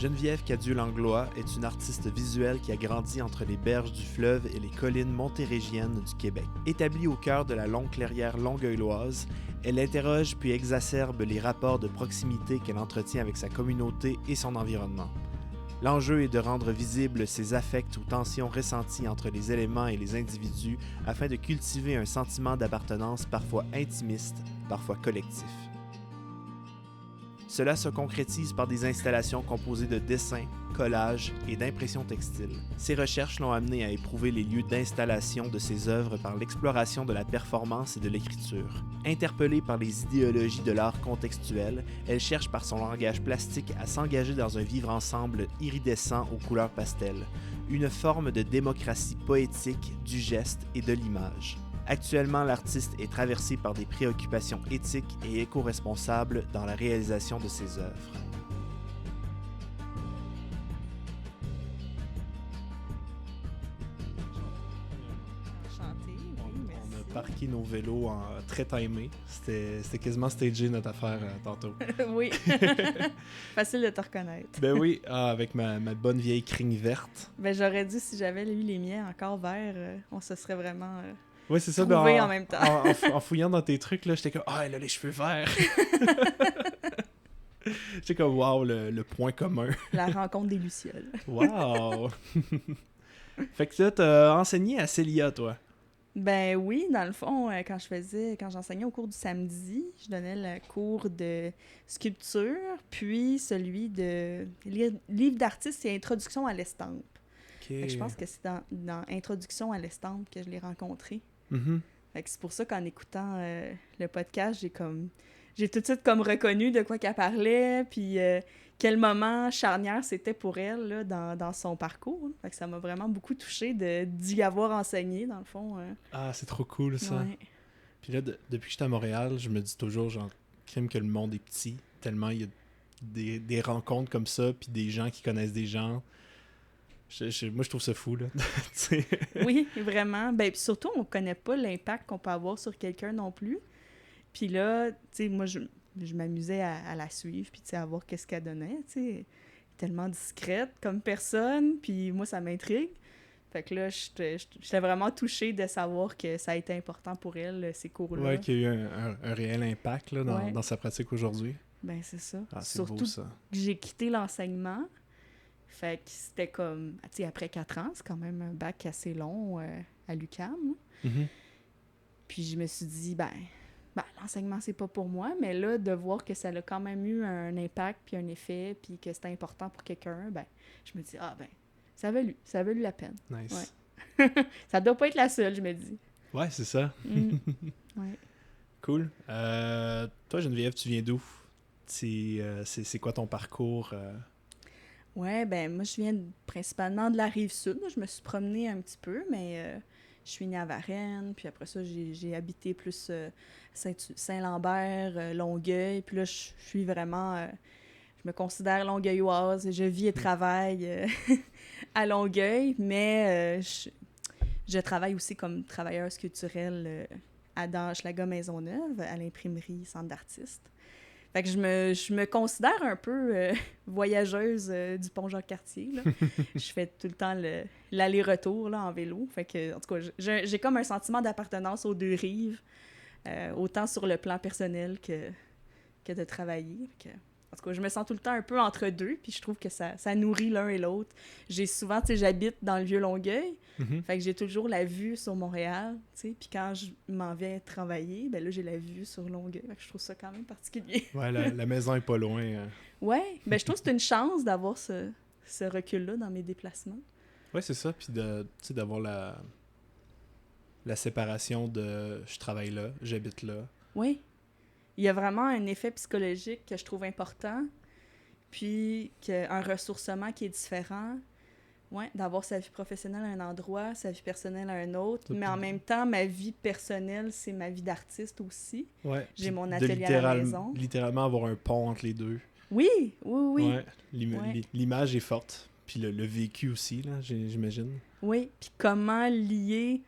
Geneviève Cadieux-Langlois est une artiste visuelle qui a grandi entre les berges du fleuve et les collines montérégiennes du Québec. Établie au cœur de la longue clairière longueuilloise, elle interroge puis exacerbe les rapports de proximité qu'elle entretient avec sa communauté et son environnement. L'enjeu est de rendre visibles ces affects ou tensions ressenties entre les éléments et les individus afin de cultiver un sentiment d'appartenance parfois intimiste, parfois collectif. Cela se concrétise par des installations composées de dessins, collages et d'impressions textiles. Ces recherches l'ont amenée à éprouver les lieux d'installation de ses œuvres par l'exploration de la performance et de l'écriture. Interpellée par les idéologies de l'art contextuel, elle cherche par son langage plastique à s'engager dans un vivre ensemble iridescent aux couleurs pastel, une forme de démocratie poétique du geste et de l'image. Actuellement, l'artiste est traversé par des préoccupations éthiques et éco-responsables dans la réalisation de ses œuvres. On a parqué nos vélos très timés. C'était quasiment stagé notre affaire tantôt. Oui. Facile de te reconnaître. Ben oui, avec ma bonne vieille crigne verte. Ben j'aurais dit si j'avais eu les miens encore verts, on se serait vraiment... Oui, c'est ça. Trouver en même temps. En fouillant dans tes trucs, là, j'étais comme « Ah, elle a les cheveux verts! » J'étais comme « Wow, le point commun! » La rencontre des lucioles. Wow! Fait que là, t'as enseigné à Célia, toi. Ben oui, dans le fond, quand j'enseignais au cours du samedi, je donnais le cours de sculpture, puis celui de livre d'artiste et introduction à l'estampe. Okay. Je pense que c'est dans Introduction à l'estampe que je l'ai rencontré. Mm-hmm. Fait que c'est pour ça qu'en écoutant le podcast, j'ai tout de suite comme reconnu de quoi qu'elle parlait, puis quel moment charnière c'était pour elle là, dans son parcours. Fait que ça m'a vraiment beaucoup touchée d'y avoir enseigné, dans le fond. Ah, c'est trop cool, ça. Ouais. Puis là, depuis que j'étais à Montréal, je me dis toujours, genre, crime que le monde est petit, tellement il y a des rencontres comme ça, puis des gens qui connaissent des gens. Moi, je trouve ça fou, là. Oui, vraiment. Ben, puis surtout, on connaît pas l'impact qu'on peut avoir sur quelqu'un non plus. Puis là, tu sais, moi, je m'amusais à la suivre, puis tu sais, à voir qu'est-ce qu'elle donnait, tu sais. Tellement discrète comme personne, puis moi, ça m'intrigue. Fait que là, j'étais vraiment touchée de savoir que ça a été important pour elle, ces cours-là. Ouais, qu'il y a eu un réel impact, là, dans sa pratique aujourd'hui. Ben, c'est ça. Ah, c'est surtout beau, ça. que j'ai quitté l'enseignement. Fait que c'était comme, tu sais, après 4 ans, c'est quand même un bac assez long à l'UQAM. Mm-hmm. Puis je me suis dit, ben, l'enseignement, c'est pas pour moi, mais là, de voir que ça a quand même eu un impact, puis un effet, puis que c'était important pour quelqu'un, ben, je me dis, ça a valu la peine. Nice. Ouais. Ça doit pas être la seule, je me dis. Ouais, c'est ça. Ouais. Cool. Toi, Geneviève, tu viens d'où? C'est quoi ton parcours? Ouais, ben moi, je viens principalement de la Rive-Sud. Je me suis promenée un petit peu, mais je suis née à Varennes, puis après ça, j'ai habité plus Saint-Lambert, Longueuil, puis là, je suis vraiment... je me considère longueuilloise, je vis et travaille à Longueuil, mais je travaille aussi comme travailleuse culturelle dans Hochelaga Maisonneuve, à l'imprimerie Centre d'artistes. Fait que je me considère un peu voyageuse du pont Jacques-Cartier. Là. Je fais tout le temps l'aller-retour là, en vélo. Fait que, en tout cas, j'ai comme un sentiment d'appartenance aux deux rives, autant sur le plan personnel que de travailler. Fait que, en tout cas, je me sens tout le temps un peu entre deux, puis je trouve que ça nourrit l'un et l'autre. J'ai souvent, tu sais, j'habite dans le Vieux-Longueuil, fait que j'ai toujours la vue sur Montréal, tu sais, puis quand je m'en viens travailler, ben là, j'ai la vue sur Longueuil, fait que je trouve ça quand même particulier. Ouais, la maison est pas loin. Ouais, ben je trouve que c'est une chance d'avoir ce recul-là dans mes déplacements. Ouais, c'est ça, puis d'avoir la séparation de « je travaille là, j'habite là ». Oui. Il y a vraiment un effet psychologique que je trouve important, puis un ressourcement qui est différent. Ouais, d'avoir sa vie professionnelle à un endroit, sa vie personnelle à un autre, mais en même temps, ma vie personnelle, c'est ma vie d'artiste aussi. Ouais. J'ai mon atelier à la maison. Littéralement avoir un pont entre les deux. Oui. Ouais, l'image est forte, puis le vécu aussi, là, j'imagine. Oui, puis comment lier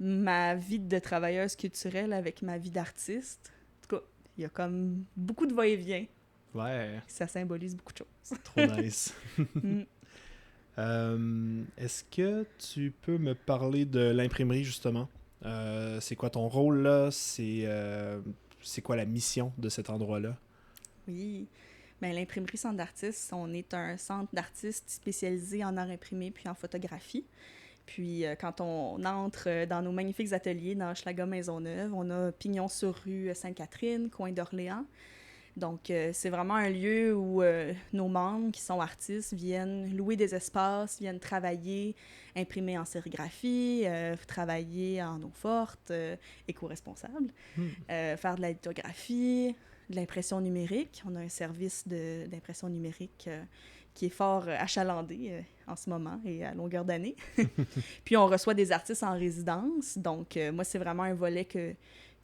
ma vie de travailleuse culturelle avec ma vie d'artiste. En tout cas, il y a comme beaucoup de va-et-vient. Ouais. Ça symbolise beaucoup de choses. Trop nice. Mm. Est-ce que tu peux me parler de l'imprimerie, justement? C'est quoi ton rôle là? C'est quoi la mission de cet endroit-là? Oui. Ben, l'imprimerie Centre d'artistes, on est un centre d'artistes spécialisé en art imprimé puis en photographie. Puis quand on entre dans nos magnifiques ateliers dans Hochelaga Maisonneuve, on a Pignon sur rue Sainte-Catherine, coin d'Orléans. Donc c'est vraiment un lieu où nos membres qui sont artistes viennent louer des espaces, viennent travailler, imprimer en sérigraphie, travailler en eau forte, éco-responsable, faire de la lithographie, de l'impression numérique. On a un service d'impression numérique qui est fort achalandé en ce moment et à longueur d'année. Puis on reçoit des artistes en résidence. Donc moi, c'est vraiment un volet que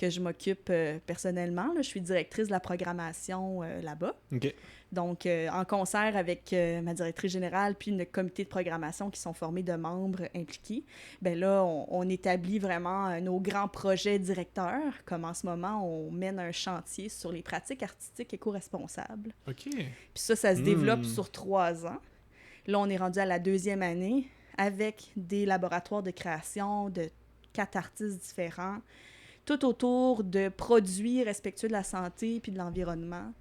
je m'occupe personnellement. Là. Je suis directrice de la programmation là-bas. OK. Donc, en concert avec ma directrice générale puis le comité de programmation qui sont formés de membres impliqués, ben là, on établit vraiment nos grands projets directeurs, comme en ce moment, on mène un chantier sur les pratiques artistiques éco-responsables. OK. Puis ça se développe sur 3 ans. Là, on est rendu à la 2e année avec des laboratoires de création de 4 artistes différents, tout autour de produits respectueux de la santé puis de l'environnement.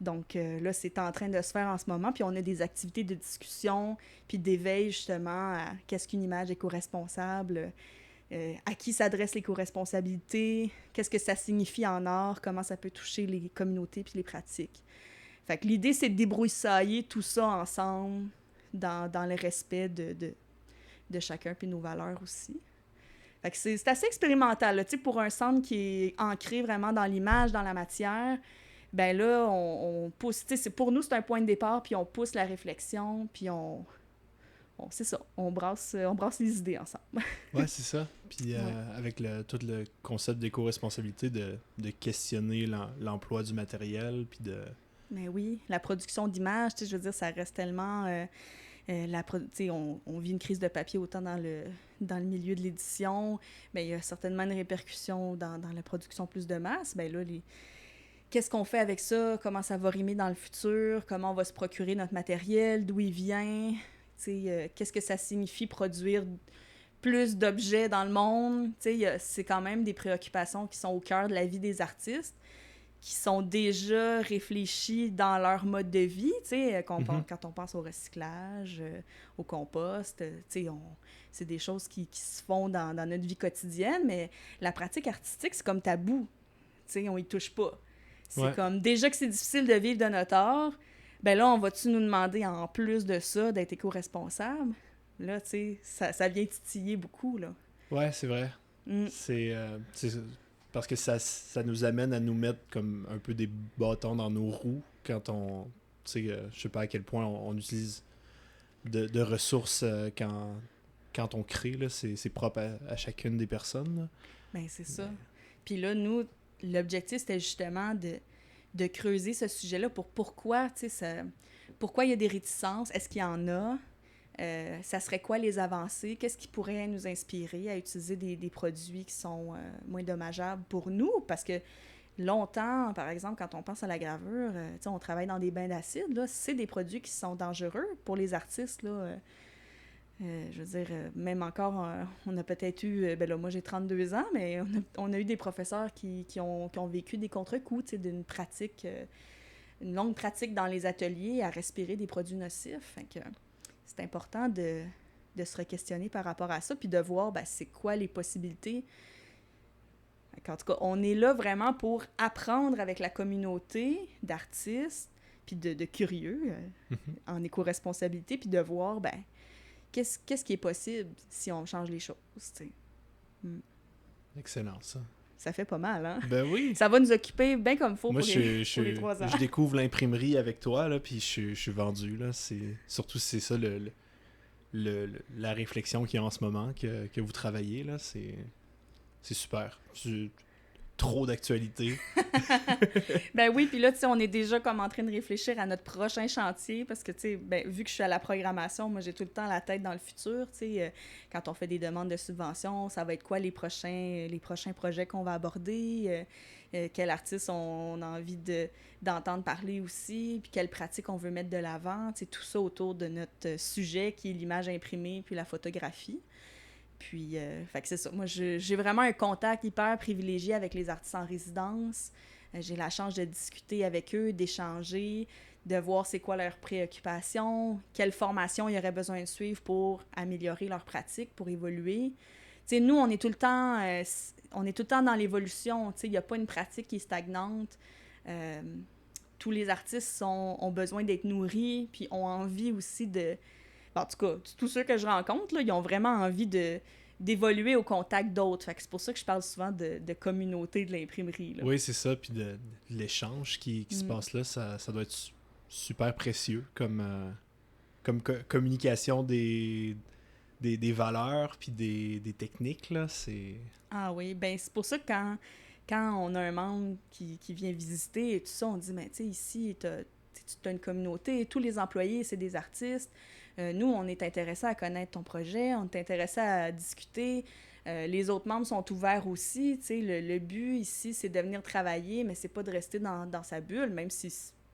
Donc là, c'est en train de se faire en ce moment. Puis on a des activités de discussion puis d'éveil justement à qu'est-ce qu'une image éco-responsable, à qui s'adresse l'éco-responsabilité, qu'est-ce que ça signifie en art, comment ça peut toucher les communautés puis les pratiques. Fait que l'idée, c'est de débroussailler tout ça ensemble dans le respect de chacun puis nos valeurs aussi. Fait que c'est assez expérimental, là. Tu sais, pour un centre qui est ancré vraiment dans l'image, dans la matière, ben là, on pousse, tu sais, pour nous, c'est un point de départ, puis on pousse la réflexion, puis c'est ça, on brasse les idées ensemble. Ouais, c'est ça. Puis avec tout le concept d'éco-responsabilité, de questionner l'emploi du matériel, puis de... Mais oui, la production d'images, tu sais, je veux dire, ça reste tellement... on vit une crise de papier autant dans le milieu de l'édition, mais il y a certainement une répercussion dans la production plus de masse. Ben là, qu'est-ce qu'on fait avec ça? Comment ça va rimer dans le futur? Comment on va se procurer notre matériel? D'où il vient? Qu'est-ce que ça signifie produire plus d'objets dans le monde? C'est quand même des préoccupations qui sont au cœur de la vie des artistes, qui sont déjà réfléchis dans leur mode de vie, quand on pense au recyclage, au compost, c'est des choses qui se font dans notre vie quotidienne, mais la pratique artistique, c'est comme tabou, on y touche pas. C'est comme, déjà que c'est difficile de vivre de notre art, ben là, on va-tu nous demander, en plus de ça, d'être éco-responsable? Là, ça vient titiller beaucoup, là. Ouais, c'est vrai. C'est parce que ça nous amène à nous mettre comme un peu des bâtons dans nos roues quand on... je sais pas à quel point on utilise de ressources quand on crée, là, c'est propre à chacune des personnes. Là. Ben, c'est ça. Puis là, nous, l'objectif, c'était justement de creuser ce sujet-là pour pourquoi il y a des réticences, est-ce qu'il y en a? Ça serait quoi les avancées? Qu'est-ce qui pourrait nous inspirer à utiliser des produits qui sont moins dommageables pour nous? Parce que longtemps, par exemple, quand on pense à la gravure, on travaille dans des bains d'acide, là, c'est des produits qui sont dangereux pour les artistes, là. Je veux dire, même encore, on a peut-être eu... ben là, moi, j'ai 32 ans, mais on a eu des professeurs qui ont vécu des contre-coups, d'une pratique, une longue pratique dans les ateliers à respirer des produits nocifs. Fait que c'est important de se re-questionner par rapport à ça, puis de voir, c'est quoi les possibilités. En tout cas, on est là vraiment pour apprendre avec la communauté d'artistes, puis de curieux, en éco-responsabilité, puis de voir, qu'est-ce qui est possible si on change les choses, tu sais. Excellent, ça. Ça fait pas mal, hein? Ben oui! Ça va nous occuper bien comme il faut pour les 3 ans. Je découvre l'imprimerie avec toi, là, puis je suis vendu, là. Surtout si c'est ça la réflexion qu'il y a en ce moment, que vous travaillez, là, c'est super. trop d'actualité. Ben oui, puis là, tu sais, on est déjà comme en train de réfléchir à notre prochain chantier parce que, tu sais, ben, vu que je suis à la programmation, moi, j'ai tout le temps la tête dans le futur, tu sais. Quand on fait des demandes de subventions, ça va être quoi les prochains projets qu'on va aborder, quel artiste on a envie d'entendre parler aussi, puis quelle pratique on veut mettre de l'avant, tu sais, tout ça autour de notre sujet qui est l'image imprimée puis la photographie. Puis, fait que c'est ça. Moi, j'ai vraiment un contact hyper privilégié avec les artistes en résidence. J'ai la chance de discuter avec eux, d'échanger, de voir c'est quoi leurs préoccupations, quelle formation ils auraient besoin de suivre pour améliorer leur pratique, pour évoluer. Tu sais, nous, on est tout le temps dans l'évolution. Tu sais, il n'y a pas une pratique qui est stagnante. Tous les artistes ont besoin d'être nourris, puis ont envie aussi de... En tout cas, tous ceux que je rencontre, là, ils ont vraiment envie d'évoluer au contact d'autres. Fait que c'est pour ça que je parle souvent de communauté de l'imprimerie. Là. Oui, c'est ça. Puis de l'échange qui se passe là, ça doit être super précieux comme communication des valeurs puis des techniques. Là, c'est... Ah oui, ben c'est pour ça que quand on a un membre qui vient visiter et tout ça, on dit, ben tu sais, ici, tu as une communauté, tous les employés, c'est des artistes. Nous, on est intéressés à connaître ton projet, on est intéressés à discuter. Les autres membres sont ouverts aussi. Tu sais, le but ici, c'est de venir travailler, mais c'est pas de rester dans sa bulle, même si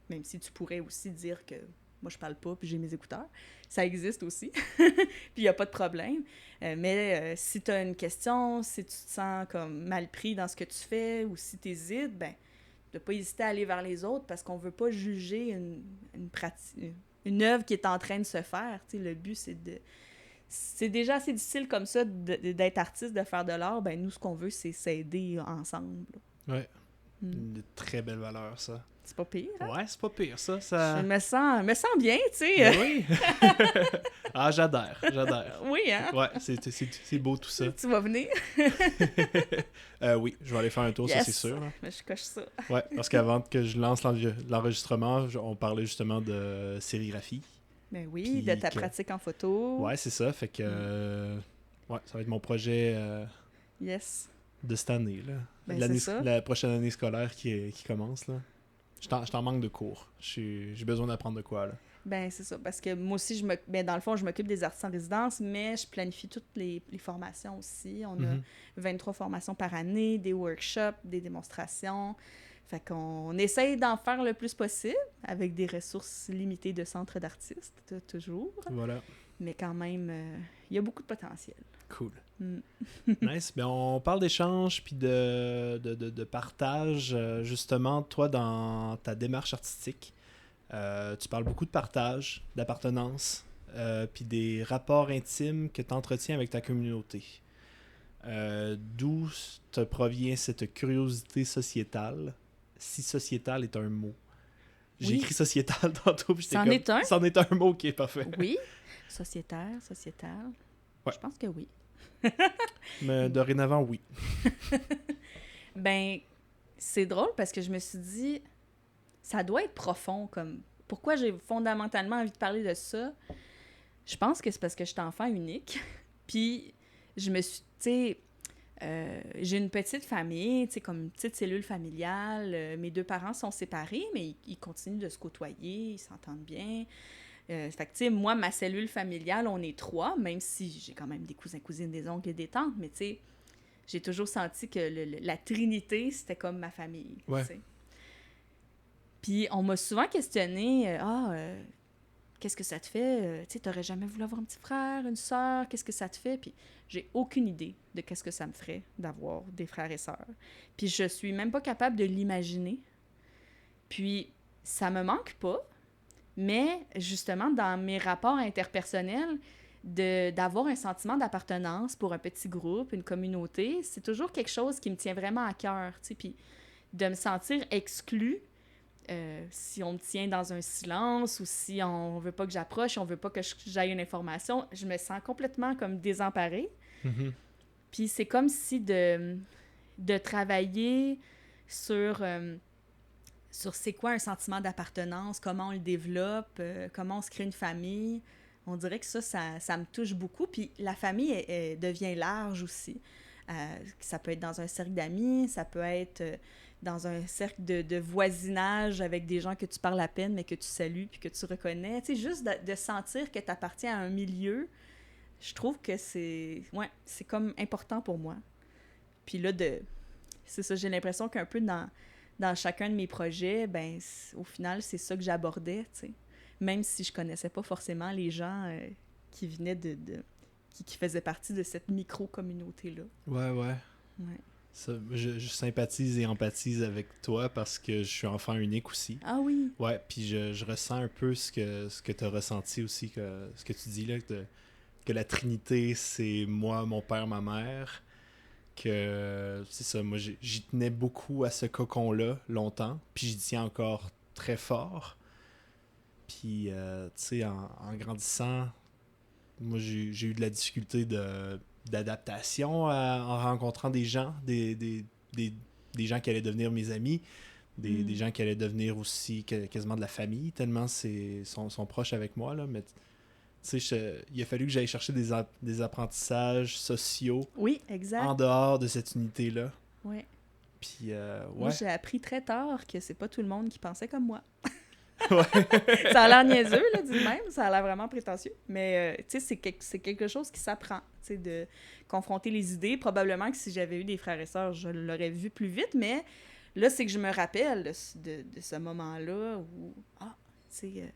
tu pourrais aussi dire que moi, je parle pas puis j'ai mes écouteurs. Ça existe aussi. Puis il n'y a pas de problème. Mais si tu as une question, si tu te sens comme mal pris dans ce que tu fais ou si tu hésites, ben de pas hésiter à aller vers les autres parce qu'on veut pas juger une œuvre qui est en train de se faire. Tu sais, le but, c'est déjà assez difficile comme ça d'être artiste, de faire de l'art. Ben nous, ce qu'on veut, c'est s'aider ensemble. Ouais. Une très belle valeur, ça. C'est pas pire, hein? Ouais, c'est pas pire, ça. Je me sens bien, tu sais. Ben oui! Ah, j'adhère. Oui, hein? Ouais, c'est beau tout ça. Tu vas venir? Oui, je vais aller faire un tour, Yes. ça c'est sûr. Là. Mais je coche ça. Ouais, parce qu'avant que je lance l'enregistrement, on parlait justement de sérigraphie. Ben oui, Puis de ta pratique en photo. Ouais, c'est ça. Fait que ouais, ça va être mon projet Yes. de cette année. Là. Ben, c'est ça. La prochaine année scolaire qui commence. Là. Je t'en manque de cours. J'ai besoin d'apprendre de quoi. Là. Ben c'est ça, parce que moi aussi, dans le fond, je m'occupe des artistes en résidence, mais je planifie toutes les formations aussi. On a 23 formations par année, des workshops, des démonstrations. Fait qu'on essaye d'en faire le plus possible, avec des ressources limitées de centres d'artistes, toujours. Voilà. Mais quand même, il y a beaucoup de potentiel. Cool. Nice. Ben, on parle d'échange puis de partage. Justement, toi, dans ta démarche artistique, tu parles beaucoup de partage, d'appartenance, puis des rapports intimes que tu entretiens avec ta communauté. D'où te provient cette curiosité sociétale, si sociétal est un mot? J'ai écrit sociétal tantôt, puis j'étais C'en comme... est un? C'en est un mot qui est parfait. Oui. Sociétal. Ouais. Je pense que oui. Mais dorénavant, oui. Ben, c'est drôle parce que je me suis dit, ça doit être profond, comme... Pourquoi j'ai fondamentalement envie de parler de ça? Je pense que c'est parce que je suis enfant unique. Puis, je me suis... Tu sais, j'ai une petite famille, tu sais, comme une petite cellule familiale. Mes deux parents sont séparés, mais ils continuent de se côtoyer, ils s'entendent bien. Fait que, tu sais, moi, ma cellule familiale, on est 3, même si j'ai quand même des cousins, cousines, des oncles et des tantes, mais tu sais, j'ai toujours senti que la trinité, c'était comme ma famille. Ouais. T'sais. Puis on m'a souvent questionné, qu'est-ce que ça te fait? Tu sais, t'aurais jamais voulu avoir un petit frère, une sœur? Qu'est-ce que ça te fait? Puis j'ai aucune idée de qu'est-ce que ça me ferait d'avoir des frères et sœurs. Puis je suis même pas capable de l'imaginer. Puis ça me manque pas, mais justement, dans mes rapports interpersonnels, d'avoir un sentiment d'appartenance pour un petit groupe, une communauté, c'est toujours quelque chose qui me tient vraiment à cœur, tu sais, puis de me sentir exclue, si on me tient dans un silence ou si on veut pas que j'approche, on veut pas que j'aille une information, je me sens complètement comme désemparée. Mm-hmm. Puis c'est comme si de travailler sur c'est quoi un sentiment d'appartenance, comment on le développe, comment on se crée une famille. On dirait que ça me touche beaucoup. Puis la famille elle devient large aussi. Ça peut être dans un cercle d'amis, ça peut être dans un cercle de voisinage avec des gens que tu parles à peine, mais que tu salues puis que tu reconnais. Tu sais, juste de sentir que tu appartiens à un milieu, je trouve que c'est comme important pour moi. Puis là, c'est ça, j'ai l'impression qu'un peu dans chacun de mes projets, ben au final, c'est ça que j'abordais, tu sais. Même si je connaissais pas forcément les gens qui venaient qui faisaient partie de cette micro-communauté-là. Ouais. Ça, je sympathise et empathise avec toi parce que je suis enfant unique aussi. Ah oui? Ouais, puis je ressens un peu ce que tu as ressenti aussi, ce que tu dis là, que la Trinité, c'est moi, mon père, ma mère. Que c'est ça, moi j'y tenais beaucoup à ce cocon-là longtemps, puis j'y tiens encore très fort. Puis, tu sais, en grandissant, moi j'ai eu de la difficulté d'adaptation en rencontrant des gens, des gens qui allaient devenir mes amis, des gens qui allaient devenir aussi quasiment de la famille, tellement sont proches avec moi, là, mais tu sais, il a fallu que j'aille chercher des apprentissages sociaux oui, exact. en dehors de cette unité-là. Oui. Puis, Moi, ouais. j'ai appris très tard que c'est pas tout le monde qui pensait comme moi. Ouais. Ça a l'air niaiseux, là, dit de même. Ça a l'air vraiment prétentieux. Mais, tu sais, c'est quelque chose qui s'apprend, tu sais, de confronter les idées. Probablement que si j'avais eu des frères et sœurs, je l'aurais vu plus vite. Mais là, c'est que je me rappelle de ce moment-là où, tu sais,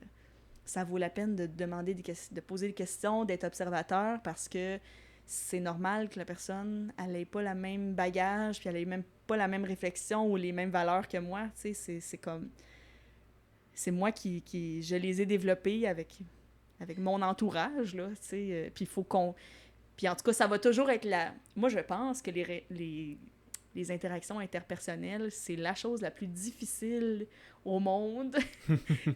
ça vaut la peine de demander de poser des questions, d'être observateur, parce que c'est normal que la personne, elle n'ait pas le même bagage, puis elle n'ait même pas la même réflexion ou les mêmes valeurs que moi. Tu sais, c'est comme... C'est moi qui je les ai développés avec mon entourage, là, tu sais. Puis il faut qu'on... Puis en tout cas, ça va toujours être la... Moi, je pense que les interactions interpersonnelles, c'est la chose la plus difficile au monde.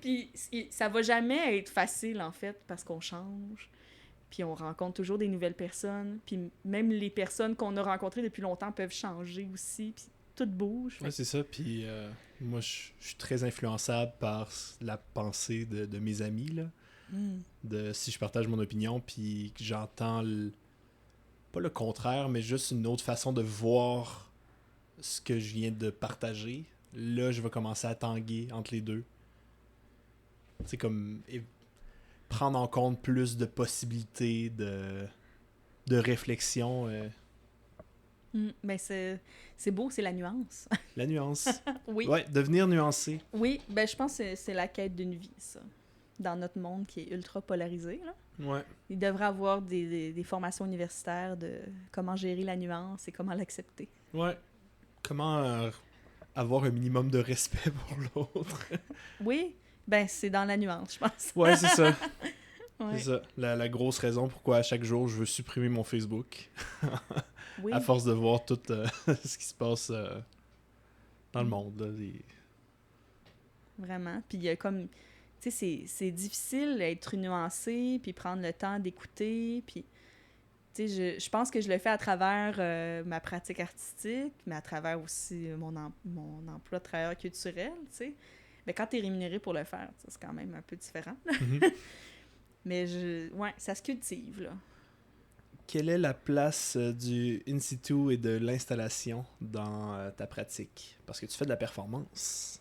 Puis ça va jamais être facile, en fait, parce qu'on change. Puis on rencontre toujours des nouvelles personnes. Puis même les personnes qu'on a rencontrées depuis longtemps peuvent changer aussi. Puis tout bouge. Ouais, c'est ça. Puis moi, je suis très influençable par la pensée de mes amis, là. Si je partage mon opinion, puis que j'entends pas le contraire, mais juste une autre façon de voir ce que je viens de partager, là, je vais commencer à tanguer entre les deux. C'est comme prendre en compte plus de possibilités de réflexion. Ben c'est beau, c'est la nuance. La nuance. Oui. Ouais, devenir nuancé. Oui, ben je pense que c'est la quête d'une vie, ça. Dans notre monde qui est ultra polarisé, là. Ouais. Il devrait avoir des formations universitaires de comment gérer la nuance et comment l'accepter. Ouais. Comment avoir un minimum de respect pour l'autre. Oui, ben c'est dans la nuance, je pense. Ouais, c'est ça. Ouais. C'est ça. La grosse raison pourquoi à chaque jour je veux supprimer mon Facebook. Oui. À force de voir tout ce qui se passe dans le monde. Là, Vraiment. Puis il y a comme... Tu sais, c'est difficile d'être nuancé, puis prendre le temps d'écouter, puis... Tu sais, je pense que je le fais à travers ma pratique artistique, mais à travers aussi mon emploi de travailleur culturel, tu sais. Mais quand t'es rémunéré pour le faire, c'est quand même un peu différent. Mm-hmm. Mais ouais, ça se cultive, là. Quelle est la place du in situ et de l'installation dans ta pratique? Parce que tu fais de la performance.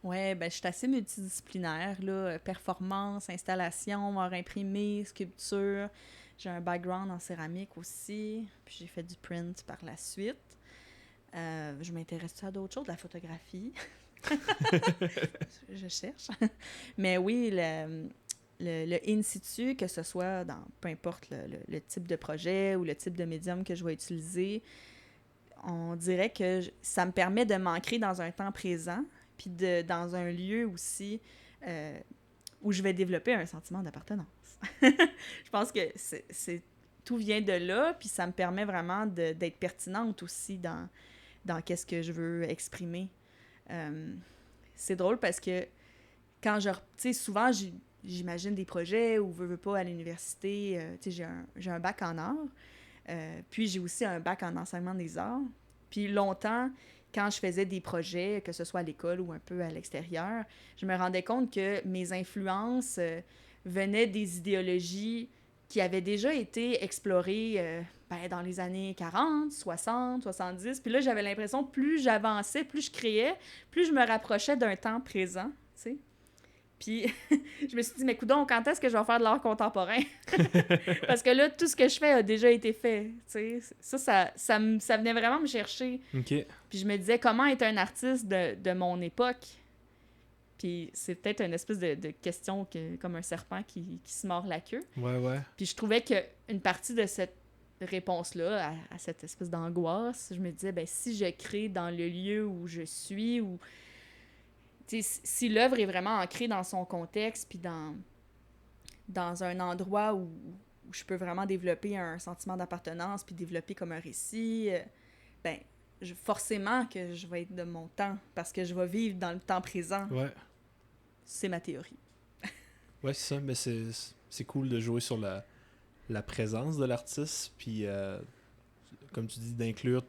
Ouais, ben je suis assez multidisciplinaire, là. Performance, installation, art imprimé, sculpture. J'ai un background en céramique aussi. Puis j'ai fait du print par la suite. Je m'intéresse à d'autres choses, de la photographie. Je cherche. Mais oui, le in situ, que ce soit dans peu importe le type de projet ou le type de médium que je vais utiliser, on dirait que ça me permet de m'ancrer dans un temps présent, puis dans un lieu aussi où je vais développer un sentiment d'appartenance. Je pense que tout vient de là, puis ça me permet vraiment d'être pertinente aussi dans qu'est-ce que je veux exprimer. C'est drôle parce que quand tu sais, souvent, j'imagine des projets où veux pas à l'université. Tu sais, j'ai un bac en arts, puis j'ai aussi un bac en enseignement des arts. Puis longtemps, quand je faisais des projets, que ce soit à l'école ou un peu à l'extérieur, je me rendais compte que mes influences venaient des idéologies qui avaient déjà été explorées dans les années 40, 60, 70. Puis là, j'avais l'impression, plus j'avançais, plus je créais, plus je me rapprochais d'un temps présent, tu sais. Puis je me suis dit, mais coudonc, quand est-ce que je vais faire de l'art contemporain? Parce que là, tout ce que je fais a déjà été fait, tu sais. Ça venait vraiment me chercher. OK. Puis je me disais, comment être un artiste de mon époque? Puis c'est peut-être une espèce de question comme un serpent qui se mord la queue. Ouais. Puis je trouvais qu'une partie de cette réponse-là, à cette espèce d'angoisse, je me disais, ben si je crée dans le lieu où je suis, ou si l'œuvre est vraiment ancrée dans son contexte, puis dans un endroit où je peux vraiment développer un sentiment d'appartenance, puis développer comme un récit, ben forcément que je vais être de mon temps, parce que je vais vivre dans le temps présent. Ouais. C'est ma théorie. Ouais, c'est ça. Mais c'est cool de jouer sur la présence de l'artiste, puis comme tu dis, d'inclure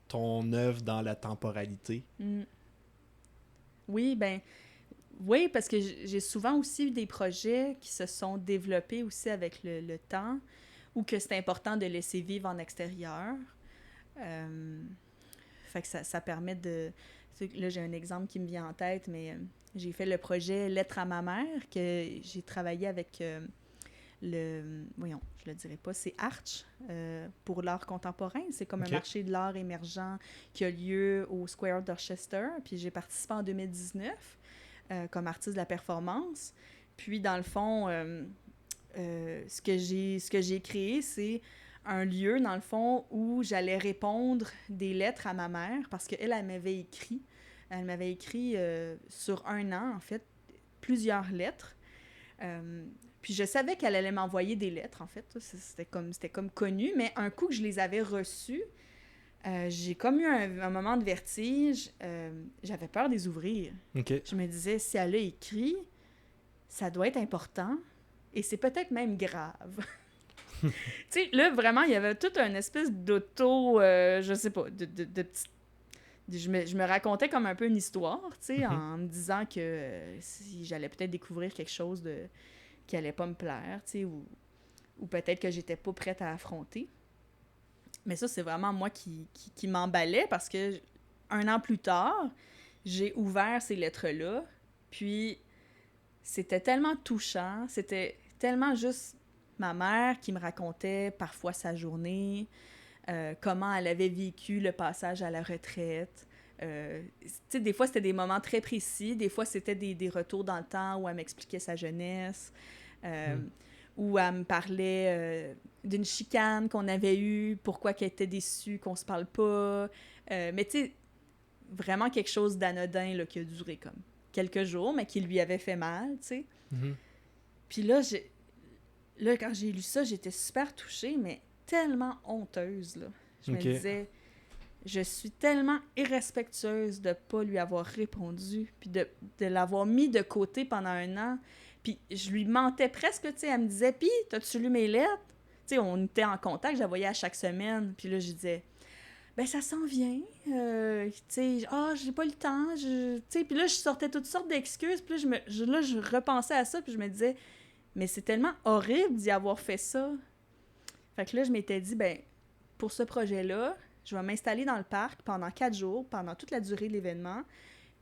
ton œuvre dans la temporalité. Oui, oui, parce que j'ai souvent aussi eu des projets qui se sont développés aussi avec le temps, ou que c'est important de laisser vivre en extérieur. Fait que ça permet de... Là, j'ai un exemple qui me vient en tête, mais j'ai fait le projet Lettre à ma mère, que j'ai travaillé avec voyons, je le dirais pas, c'est Arch, pour l'art contemporain. C'est comme un marché de l'art émergent qui a lieu au Square d'Orchester. Puis j'ai participé en 2019 comme artiste de la performance. Puis dans le fond, ce que j'ai créé, c'est un lieu, dans le fond, où j'allais répondre des lettres à ma mère, parce qu'elle, elle m'avait écrit. Elle m'avait écrit sur 1 an, en fait, plusieurs lettres. Puis je savais qu'elle allait m'envoyer des lettres, en fait. C'était comme connu, mais un coup que je les avais reçues, j'ai comme eu un moment de vertige. J'avais peur de les ouvrir. Okay. Je me disais, si elle a écrit, ça doit être important et c'est peut-être même grave. Tu sais, là, vraiment, il y avait toute une espèce d'auto, je sais pas, de petite... Je me racontais comme un peu une histoire, tu sais, en me disant que si j'allais peut-être découvrir quelque chose qui allait pas me plaire, tu sais, ou peut-être que j'étais pas prête à affronter. Mais ça, c'est vraiment moi qui m'emballait, parce que 1 an plus tard, j'ai ouvert ces lettres-là, puis c'était tellement touchant, c'était tellement juste ma mère qui me racontait parfois sa journée, comment elle avait vécu le passage à la retraite. Tu sais, des fois, c'était des moments très précis, des fois, c'était des retours dans le temps où elle m'expliquait sa jeunesse, où elle me parlait d'une chicane qu'on avait eue, pourquoi qu'elle était déçue qu'on se parle pas. Mais tu sais, vraiment quelque chose d'anodin là, qui a duré comme quelques jours, mais qui lui avait fait mal, tu sais. Puis là, quand j'ai lu ça, j'étais super touchée, mais tellement honteuse, là. Je me disais, je suis tellement irrespectueuse de pas lui avoir répondu, puis de l'avoir mis de côté pendant 1 an. Puis je lui mentais presque, tu sais, elle me disait, « Puis, t'as-tu lu mes lettres? » Tu sais, on était en contact, je la voyais à chaque semaine. Puis là, je disais, « Ben, ça s'en vient. Tu sais, j'ai pas le temps. » Tu sais, puis là, je sortais toutes sortes d'excuses. Puis là, je repensais à ça, puis je me disais, mais c'est tellement horrible d'y avoir fait ça. Fait que là, je m'étais dit, ben, pour ce projet-là, je vais m'installer dans le parc pendant 4 jours, pendant toute la durée de l'événement,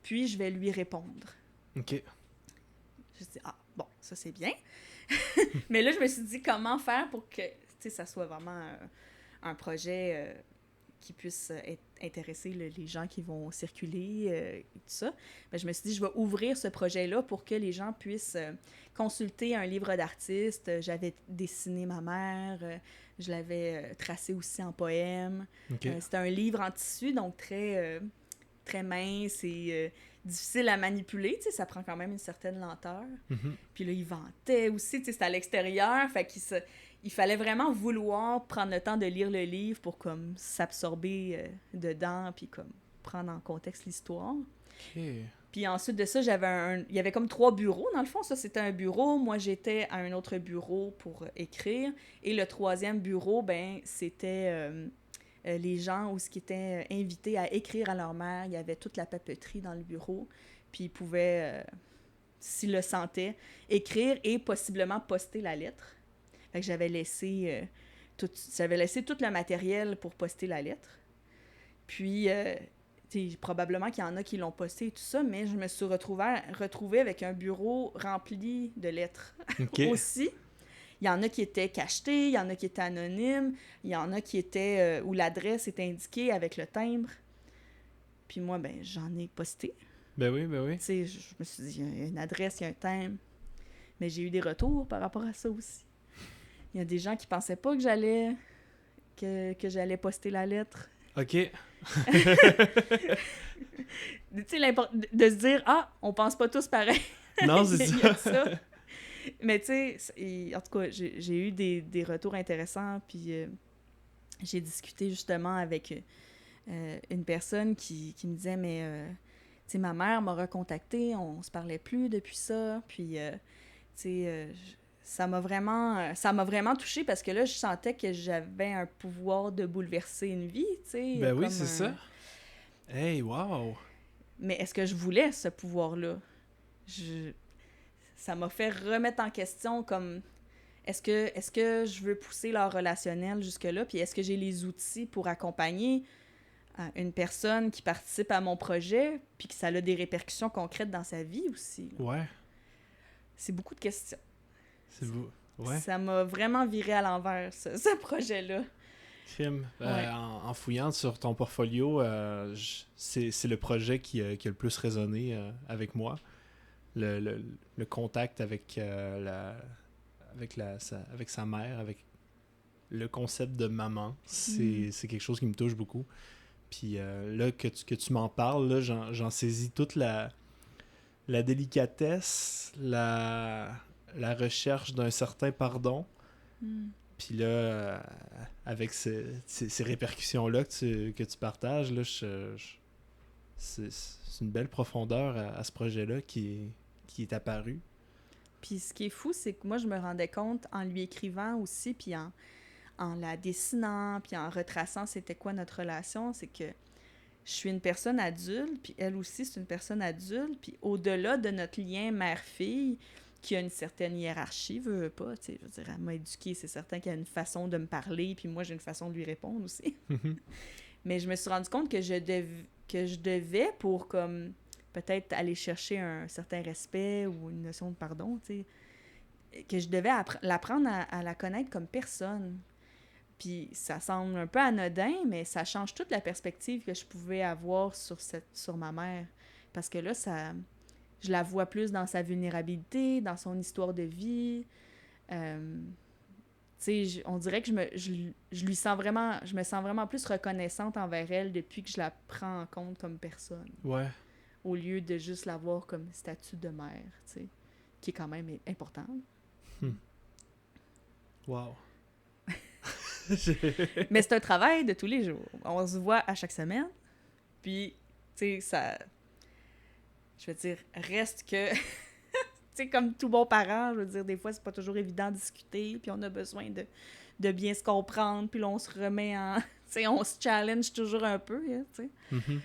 puis je vais lui répondre. OK. Je me suis dit, bon, ça c'est bien. Mais là, je me suis dit, comment faire pour que, tu sais, ça soit vraiment un projet qui puisse intéresser les gens qui vont circuler et tout ça. Ben, je me suis dit, je vais ouvrir ce projet-là pour que les gens puissent consulter un livre d'artiste. J'avais dessiné ma mère, je l'avais tracé aussi en poème. Okay. C'était un livre en tissu, donc très, très mince et difficile à manipuler. Tu sais, ça prend quand même une certaine lenteur. Puis là, il ventait aussi, tu sais, c'était à l'extérieur, fait qu'il fallait vraiment vouloir prendre le temps de lire le livre pour comme s'absorber dedans, puis comme prendre en contexte l'histoire. Okay. Puis ensuite de ça, il y avait comme 3 bureaux, dans le fond. Ça, c'était un bureau. Moi, j'étais à un autre bureau pour écrire. Et le 3e bureau, ben, c'était les gens qui étaient invités à écrire à leur mère. Il y avait toute la papeterie dans le bureau. Puis ils pouvaient, s'ils le sentaient, écrire et possiblement poster la lettre. Fait que j'avais laissé j'avais laissé tout le matériel pour poster la lettre. Puis, probablement qu'il y en a qui l'ont posté et tout ça, mais je me suis retrouvée avec un bureau rempli de lettres aussi. Il y en a qui étaient cachetées, il y en a qui étaient anonymes, il y en a qui étaient où l'adresse est indiquée avec le timbre. Puis moi, ben j'en ai posté. Ben oui, ben oui. Tu sais, je me suis dit, il y a une adresse, il y a un timbre. Mais j'ai eu des retours par rapport à ça aussi. Il y a des gens qui pensaient pas que j'allais poster la lettre. OK. Tu sais, de se dire, on pense pas tous pareil. Non, c'est ça. Mais tu sais, en tout cas, j'ai eu des retours intéressants, puis j'ai discuté justement avec une personne qui me disait, mais tu sais, ma mère m'a recontacté, on se parlait plus depuis ça, puis tu sais, ça m'a vraiment touchée parce que là, je sentais que j'avais un pouvoir de bouleverser une vie, tu sais. Ben oui, c'est ça. Hey, wow! Mais est-ce que je voulais ce pouvoir-là? Ça m'a fait remettre en question comme est-ce que je veux pousser leur relationnel jusque-là, puis est-ce que j'ai les outils pour accompagner une personne qui participe à mon projet, puis que ça a des répercussions concrètes dans sa vie aussi. Là. Ouais. C'est beaucoup de questions. C'est beau. Ouais. Ça m'a vraiment viré à l'envers, ce projet-là. Crime. Ouais. En fouillant sur ton portfolio, c'est le projet qui a le plus résonné avec moi. Le contact avec sa mère, avec le concept de maman, c'est quelque chose qui me touche beaucoup. Puis là, que tu m'en parles, là, j'en saisis toute la délicatesse, la recherche d'un certain pardon. Puis là, avec ces répercussions-là que tu partages, là, c'est une belle profondeur à ce projet-là qui est apparu. Puis ce qui est fou, c'est que moi, je me rendais compte en lui écrivant aussi, puis en la dessinant, puis en retraçant c'était quoi notre relation, c'est que je suis une personne adulte, puis elle aussi, c'est une personne adulte, puis au-delà de notre lien mère-fille, qui a une certaine hiérarchie, veut pas, tu sais, je veux dire, elle m'a éduquée, c'est certain qu'il y a une façon de me parler, puis moi, j'ai une façon de lui répondre aussi. Mais je me suis rendu compte que je devais, pour comme peut-être aller chercher un certain respect ou une notion de pardon, tu sais, que je devais l'apprendre à la connaître comme personne. Puis ça semble un peu anodin, mais ça change toute la perspective que je pouvais avoir sur ma mère. Parce que là, je la vois plus dans sa vulnérabilité, dans son histoire de vie. Tu sais, on dirait que je me sens vraiment plus reconnaissante envers elle depuis que je la prends en compte comme personne. Ouais. Au lieu de juste la voir comme statut de mère, tu sais, qui est quand même important. Wow. Mais c'est un travail de tous les jours. On se voit à chaque semaine. Puis, tu sais, ça... Je veux dire, reste que... tu sais, comme tout bon parent, je veux dire, des fois, c'est pas toujours évident de discuter, puis on a besoin de bien se comprendre, puis là, on se remet en... Tu sais, on se challenge toujours un peu, hein, tu sais. Mm-hmm.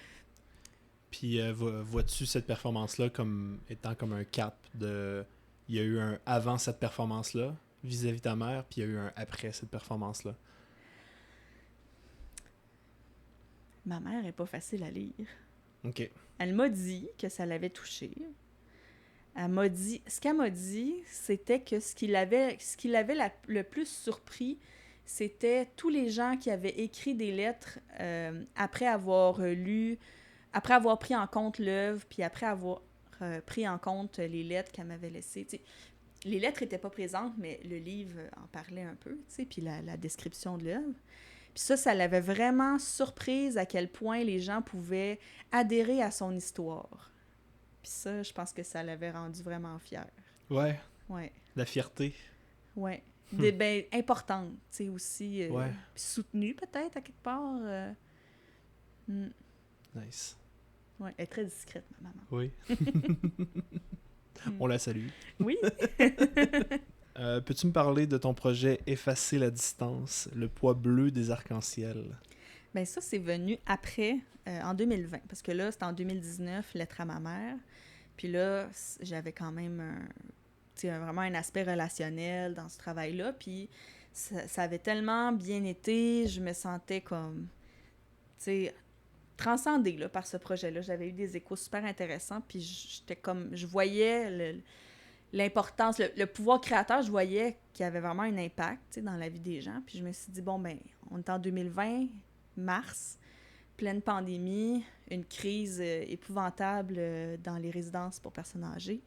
Puis, vois-tu cette performance-là comme étant comme un cap de... Il y a eu un avant cette performance-là, vis-à-vis de ta mère, puis il y a eu un après cette performance-là? Ma mère est pas facile à lire. OK. Elle m'a dit que ça l'avait touchée. Ce qu'elle m'a dit, c'était que ce qui l'avait le plus surpris, c'était tous les gens qui avaient écrit des lettres après avoir pris en compte l'œuvre, puis après avoir pris en compte les lettres qu'elle m'avait laissées. T'sais, les lettres n'étaient pas présentes, mais le livre en parlait un peu, puis la description de l'œuvre. Puis ça l'avait vraiment surprise à quel point les gens pouvaient adhérer à son histoire. Puis ça, je pense que ça l'avait rendu vraiment fière. Ouais. Ouais. La fierté. Ouais. Importante, tu sais, aussi. Ouais. Soutenue, peut-être, à quelque part. Nice. Ouais, elle est très discrète, ma maman. Oui. On la salue. Oui. Peux-tu me parler de ton projet Effacer la distance, le poids bleu des arcs-en-ciel? Bien, ça, c'est venu après, en 2020. Parce que là, c'était en 2019, Lettre à ma mère. Puis là, j'avais quand même vraiment un aspect relationnel dans ce travail-là. Puis ça avait tellement bien été, je me sentais comme, tu sais, transcendée là, par ce projet-là. J'avais eu des échos super intéressants, puis j'étais comme, je voyais l'importance, le pouvoir créateur, je voyais qu'il y avait vraiment un impact, tu sais, dans la vie des gens. Puis je me suis dit, bon, ben, on est en 2020, mars, pleine pandémie, une crise épouvantable dans les résidences pour personnes âgées.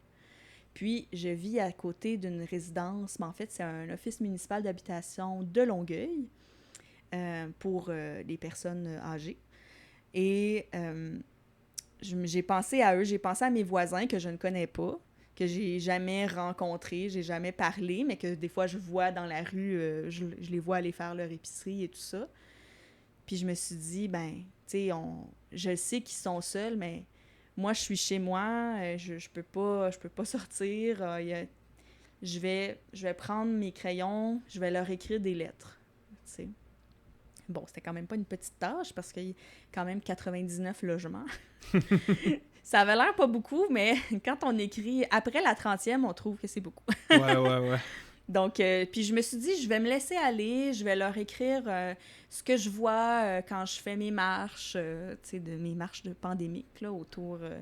Puis, je vis à côté d'une résidence, mais en fait, c'est un office municipal d'habitation de Longueuil pour les personnes âgées. Et j'ai pensé à eux, j'ai pensé à mes voisins que je ne connais pas, que j'ai jamais rencontrés, j'ai jamais parlé, mais que des fois, je vois dans la rue, je les vois aller faire leur épicerie et tout ça. Puis je me suis dit, ben, tu sais, je sais qu'ils sont seuls, mais moi, je suis chez moi, je peux pas sortir. Je vais prendre mes crayons, je vais leur écrire des lettres, tu sais. Bon, c'était quand même pas une petite tâche parce qu'il y a quand même 99 logements. Ça avait l'air pas beaucoup, mais quand on écrit après la 30e, on trouve que c'est beaucoup. Ouais. Donc, puis je me suis dit, je vais me laisser aller, je vais leur écrire ce que je vois quand je fais mes marches, tu sais, mes marches de pandémique, là, autour de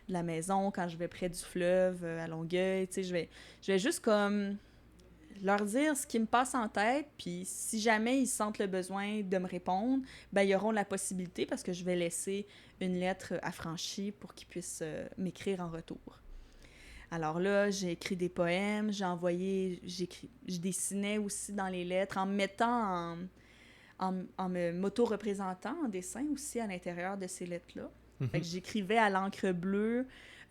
la maison, quand je vais près du fleuve, à Longueuil, tu sais, je vais juste comme leur dire ce qui me passe en tête, puis si jamais ils sentent le besoin de me répondre, ben ils auront la possibilité parce que je vais laisser une lettre affranchie pour qu'ils puissent m'écrire en retour. Alors là, j'ai écrit des poèmes, je dessinais aussi dans les lettres en me mettant en m'auto-représentant en dessin aussi à l'intérieur de ces lettres-là. Mm-hmm. Fait que j'écrivais à l'encre bleue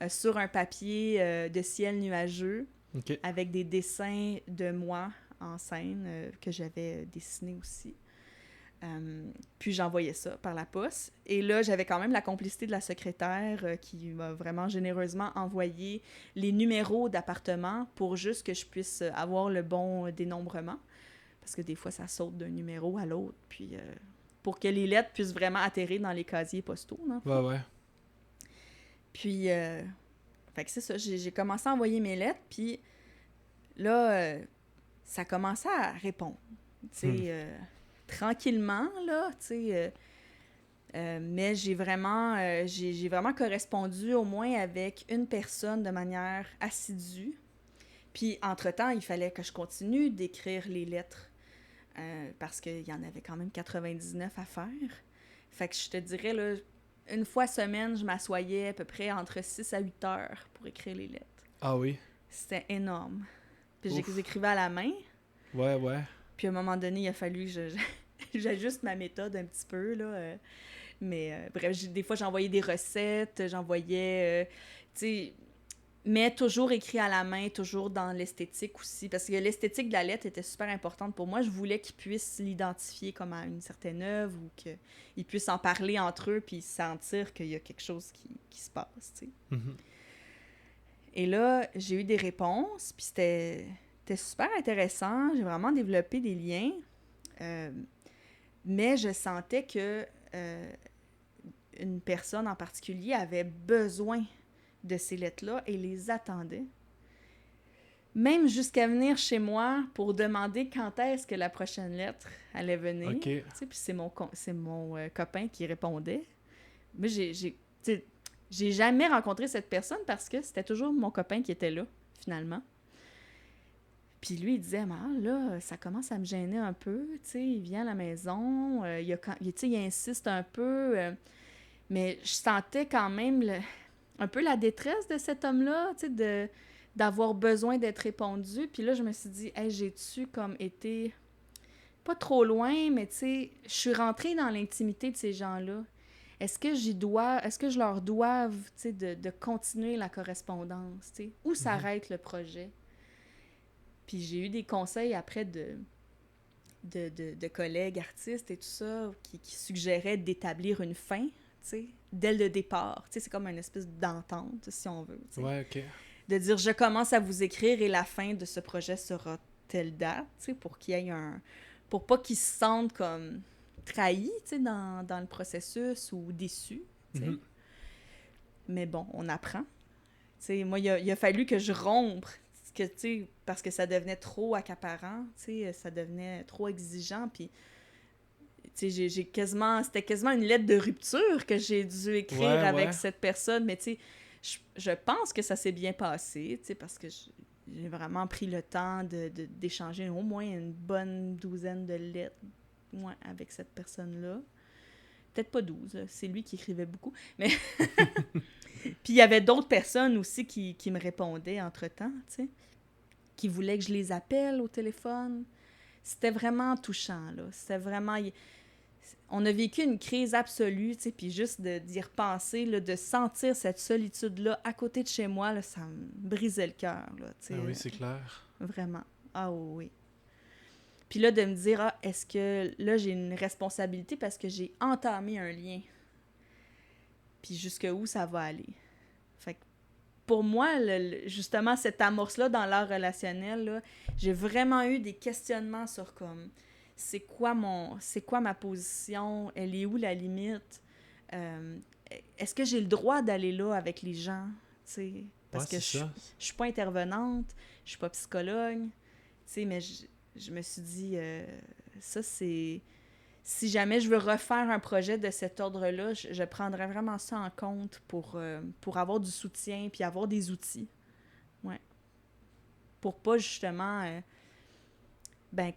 sur un papier de ciel nuageux avec des dessins de moi en scène que j'avais dessiné aussi. Puis j'envoyais ça par la poste. Et là, j'avais quand même la complicité de la secrétaire qui m'a vraiment généreusement envoyé les numéros d'appartements pour juste que je puisse avoir le bon dénombrement. Parce que des fois, ça saute d'un numéro à l'autre. Puis pour que les lettres puissent vraiment atterrir dans les casiers postaux. Ouais. Puis, fait que c'est ça. J'ai commencé à envoyer mes lettres. Puis là, ça commençait à répondre. Tu sais... tranquillement, là, tu sais. Mais j'ai vraiment correspondu au moins avec une personne de manière assidue. Puis, entre-temps, il fallait que je continue d'écrire les lettres parce qu'il y en avait quand même 99 à faire. Fait que je te dirais, là, une fois semaine, je m'assoyais à peu près entre 6 à 8 heures pour écrire les lettres. Ah oui? C'était énorme. Puis j'écrivais à la main. Ouais. Puis à un moment donné, il a fallu que j'ajuste ma méthode un petit peu, là. Mais bref, des fois, j'envoyais des recettes, tu sais, mais toujours écrit à la main, toujours dans l'esthétique aussi. Parce que l'esthétique de la lettre était super importante pour moi. Je voulais qu'ils puissent l'identifier comme à une certaine œuvre ou qu'ils puissent en parler entre eux puis sentir qu'il y a quelque chose qui se passe, tu sais. Mm-hmm. Et là, j'ai eu des réponses, puis c'était super intéressant. J'ai vraiment développé des liens. Mais je sentais que une personne en particulier avait besoin de ces lettres-là et les attendait. Même jusqu'à venir chez moi pour demander quand est-ce que la prochaine lettre allait venir. Okay. Tu sais, puis c'est mon copain qui répondait. Mais j'ai jamais rencontré cette personne parce que c'était toujours mon copain qui était là, finalement. Puis lui, il disait, là, ça commence à me gêner un peu, tu sais, il vient à la maison, il insiste un peu, mais je sentais quand même un peu la détresse de cet homme-là, tu sais, d'avoir besoin d'être répondu. Puis là, je me suis dit, hey, j'ai-tu comme été pas trop loin, mais tu sais, je suis rentrée dans l'intimité de ces gens-là. Est-ce que je leur dois, tu sais, de continuer la correspondance, tu sais? Où s'arrête le projet? Puis j'ai eu des conseils après de collègues artistes et tout ça qui suggéraient d'établir une fin, tu sais, dès le départ. Tu sais, c'est comme une espèce d'entente, si on veut. Tu sais. Ouais, OK. De dire, je commence à vous écrire et la fin de ce projet sera telle date, tu sais, pour qu'il y ait pour pas qu'ils se sentent comme trahis, tu sais, dans le processus ou déçus, tu sais. Mm-hmm. Mais bon, on apprend. Tu sais, moi, il a fallu que je rompe parce que ça devenait trop accaparant, tu sais, ça devenait trop exigeant, puis tu sais, c'était quasiment une lettre de rupture que j'ai dû écrire avec cette personne, mais tu sais, je pense que ça s'est bien passé, tu sais, parce que j'ai vraiment pris le temps d'échanger au moins une bonne douzaine de lettres, avec cette personne-là. Peut-être pas 12, là. C'est lui qui écrivait beaucoup, mais... Puis il y avait d'autres personnes aussi qui me répondaient entre-temps, tu sais, qui voulaient que je les appelle au téléphone. C'était vraiment touchant, là. C'était vraiment... On a vécu une crise absolue, tu sais, puis juste d'y repenser, là, de sentir cette solitude-là à côté de chez moi, là, ça me brisait le cœur, là, tu sais. Ah oui, c'est clair. Vraiment. Ah oui. Puis là, de me dire, est-ce que là, j'ai une responsabilité parce que j'ai entamé un lien. Puis jusqu'où ça va aller. Fait que pour moi, justement, cette amorce-là dans l'art relationnel, là, j'ai vraiment eu des questionnements sur comme, c'est quoi ma position? Elle est où la limite? Est-ce que j'ai le droit d'aller là avec les gens? T'sais, parce que je suis pas intervenante, je suis pas psychologue, mais je me suis dit, ça c'est... Si jamais je veux refaire un projet de cet ordre-là, je prendrais vraiment ça en compte pour avoir du soutien puis avoir des outils. Ouais. Pour pas justement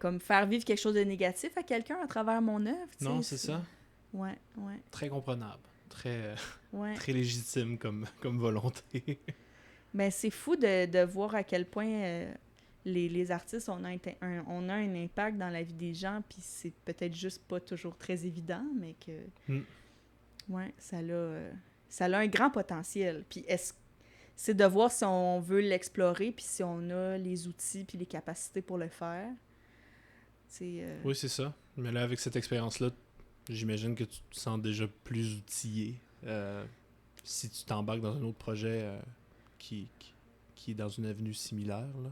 comme faire vivre quelque chose de négatif à quelqu'un à travers mon œuvre. Non, c'est ça. Ouais. Très comprenable. Très, ouais. Très légitime comme volonté. Ben, c'est fou de voir à quel point les artistes, on a un impact dans la vie des gens, puis c'est peut-être juste pas toujours très évident, mais que ouais, ça a un grand potentiel. Puis c'est de voir si on veut l'explorer, puis si on a les outils puis les capacités pour le faire. Oui, c'est ça. Mais là, avec cette expérience-là, j'imagine que tu te sens déjà plus outillé si tu t'embarques dans un autre projet qui est dans une avenue similaire, là.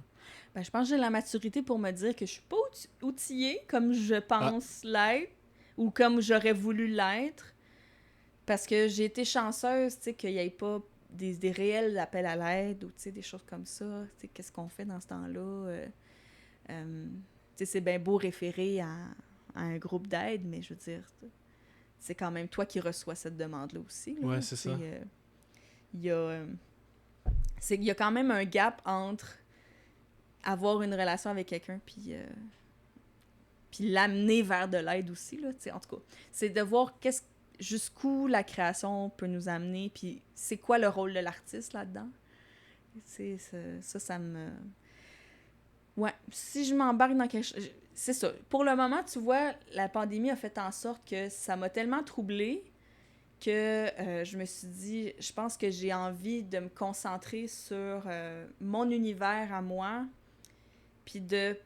Ben, je pense que j'ai la maturité pour me dire que je suis pas outillée comme je pense l'être ou comme j'aurais voulu l'être, parce que j'ai été chanceuse, tu sais, qu'il n'y ait pas des réels appels à l'aide ou, tu sais, des choses comme ça. Tu sais, qu'est-ce qu'on fait dans ce temps-là? Tu sais, c'est bien beau référer à un groupe d'aide, mais je veux dire, c'est quand même toi qui reçois cette demande-là aussi. Là. Ouais, c'est ça. Il y a quand même un gap entre avoir une relation avec quelqu'un puis l'amener vers de l'aide aussi, là, en tout cas. C'est de voir jusqu'où la création peut nous amener, puis c'est quoi le rôle de l'artiste là-dedans. Ça me... Ouais, si je m'embarque dans quelque chose... C'est ça. Pour le moment, tu vois, la pandémie a fait en sorte que ça m'a tellement troublée que je me suis dit, je pense que j'ai envie de me concentrer sur mon univers à moi, puis de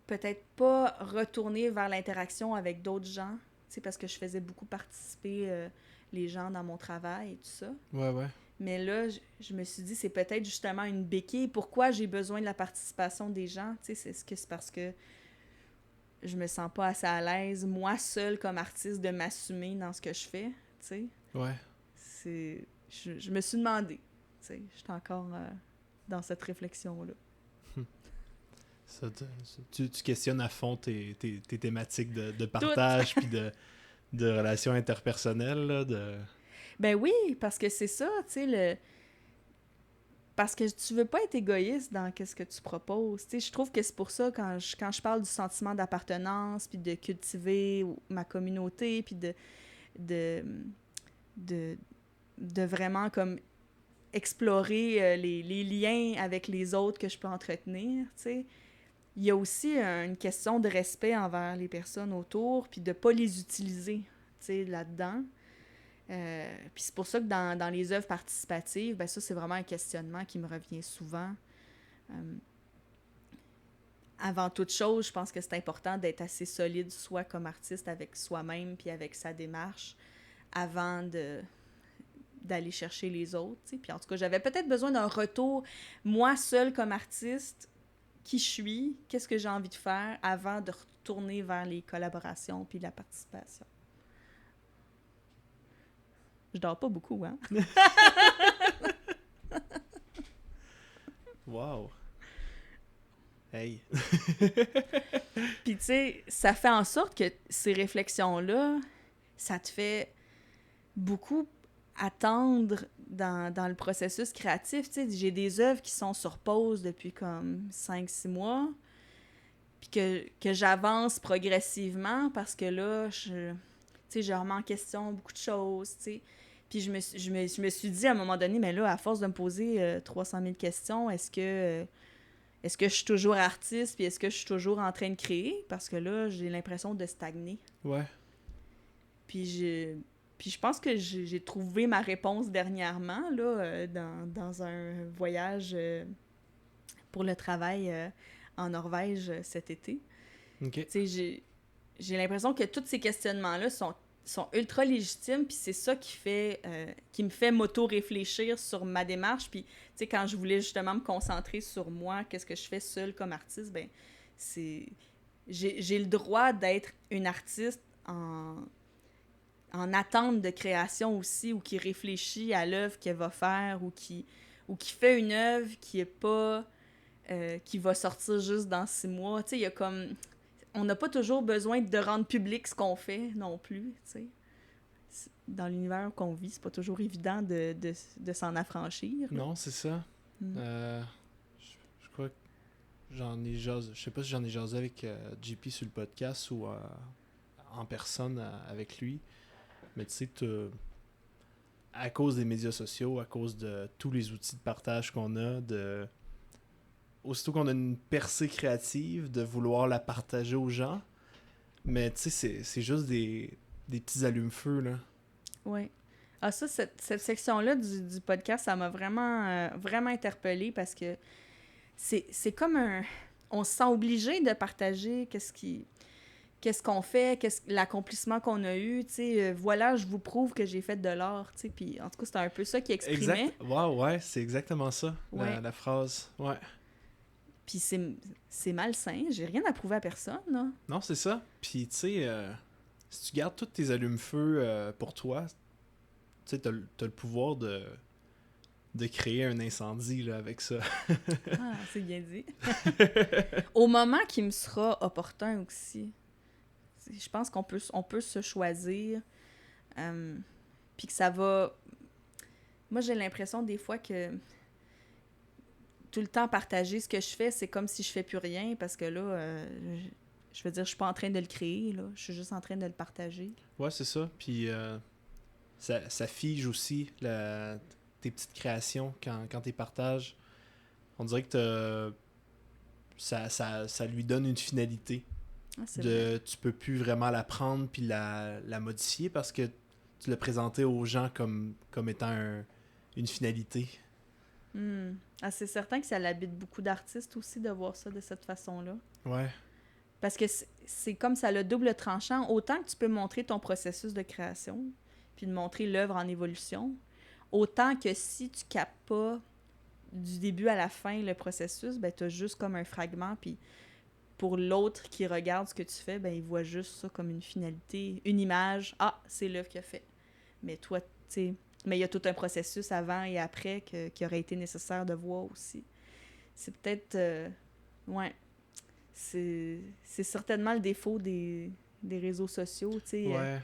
peut-être pas retourner vers l'interaction avec d'autres gens, tu sais, parce que je faisais beaucoup participer les gens dans mon travail et tout ça. Ouais. Mais là, je me suis dit, c'est peut-être justement une béquille. Pourquoi j'ai besoin de la participation des gens? Tu sais, c'est parce que je me sens pas assez à l'aise, moi, seule, comme artiste, de m'assumer dans ce que je fais, tu sais. Ouais. Je me suis demandé, tu sais, je suis encore dans cette réflexion-là. Tu questionnes à fond tes thématiques de partage puis de relations interpersonnelles, là, Ben oui, parce que c'est ça, tu sais, parce que tu veux pas être égoïste dans qu'est-ce que tu proposes. Tu sais, je trouve que c'est pour ça, quand je parle du sentiment d'appartenance, puis de cultiver ma communauté, puis de vraiment comme explorer les liens avec les autres que je peux entretenir, tu sais. Il y a aussi une question de respect envers les personnes autour, puis de pas les utiliser, tu sais, là-dedans. Puis c'est pour ça que dans les œuvres participatives, ben ça, c'est vraiment un questionnement qui me revient souvent. Avant toute chose, je pense que c'est important d'être assez solide, soit comme artiste avec soi-même, puis avec sa démarche, avant d'aller chercher les autres. T'sais. Puis en tout cas, j'avais peut-être besoin d'un retour, moi seule comme artiste, qui je suis, qu'est-ce que j'ai envie de faire, avant de retourner vers les collaborations puis la participation. Je dors pas beaucoup, hein? Wow! Hey! Puis, tu sais, ça fait en sorte que ces réflexions-là, ça te fait beaucoup attendre dans le processus créatif. Tu sais, j'ai des œuvres qui sont sur pause depuis comme 5-6 mois, puis que j'avance progressivement parce que là, tu sais, je remets en question beaucoup de choses, tu sais. Puis je me suis dit à un moment donné, mais là, à force de me poser 300 000 questions, est-ce que je suis toujours artiste, puis est-ce que je suis toujours en train de créer? Parce que là, j'ai l'impression de stagner. Ouais. Puis je pense que j'ai trouvé ma réponse dernièrement, là, dans un voyage pour le travail en Norvège cet été. OK. Tu sais, j'ai l'impression que tous ces questionnements-là sont ultra légitimes, puis c'est ça qui me fait m'auto-réfléchir sur ma démarche. Puis, tu sais, quand je voulais justement me concentrer sur moi, qu'est-ce que je fais seule comme artiste, ben j'ai le droit d'être une artiste en attente de création aussi, ou qui réfléchit à l'œuvre qu'elle va faire, ou qui fait une œuvre qui est pas... qui va sortir juste dans 6 mois. Tu sais, il y a comme... On n'a pas toujours besoin de rendre public ce qu'on fait non plus, tu sais. Dans l'univers qu'on vit, c'est pas toujours évident de s'en affranchir. Non, c'est ça. Je crois que j'en ai jasé... Je sais pas si j'en ai jasé avec JP sur le podcast ou en personne avec lui. Mais tu sais, à cause des médias sociaux, à cause de tous les outils de partage qu'on a, aussitôt qu'on a une percée créative, de vouloir la partager aux gens. Mais tu sais, c'est juste des petits allumes-feu, là. Oui. Ah, ça, cette section-là du podcast, ça m'a vraiment, vraiment interpellée parce que c'est comme un... On se sent obligé de partager qu'est-ce qu'on fait, l'accomplissement qu'on a eu, tu sais, voilà, je vous prouve que j'ai fait de l'art, tu sais, puis en tout cas, c'était un peu ça qui exprimait. Exact. Wow, ouais, c'est exactement ça, Ouais. la phrase. Ouais. Puis c'est malsain, j'ai rien à prouver à personne, là. Non, c'est ça. Puis, tu sais, si tu gardes tous tes allumes-feu pour toi, tu sais, t'as le pouvoir de créer un incendie, là, avec ça. Ah, c'est bien dit. Au moment qui me sera opportun aussi. Je pense qu'on peut se choisir, puis que ça va... Moi, j'ai l'impression des fois que tout le temps partager ce que je fais, c'est comme si je fais plus rien, parce que là, je veux dire, je suis pas en train de le créer, là. Je suis juste en train de le partager. Ouais, c'est ça. Puis, ça fige aussi tes petites créations quand tu les partages. On dirait que ça lui donne une finalité. Ah, c'est vrai. Tu peux plus vraiment la prendre puis la modifier parce que tu l'as présenté aux gens comme étant une finalité. Ah, c'est certain que ça l'habite beaucoup d'artistes aussi de voir ça de cette façon-là. Ouais. Parce que c'est comme ça le double tranchant. Autant que tu peux montrer ton processus de création, puis de montrer l'œuvre en évolution, autant que si tu captes pas du début à la fin le processus, ben t'as juste comme un fragment, puis pour l'autre qui regarde ce que tu fais, ben il voit juste ça comme une finalité, une image. Ah, c'est l'œuvre qu'il a fait. Mais toi, tu sais... Mais il y a tout un processus avant et après qui aurait été nécessaire de voir aussi. C'est peut-être... ouais. C'est certainement le défaut des réseaux sociaux, tu sais. Ouais.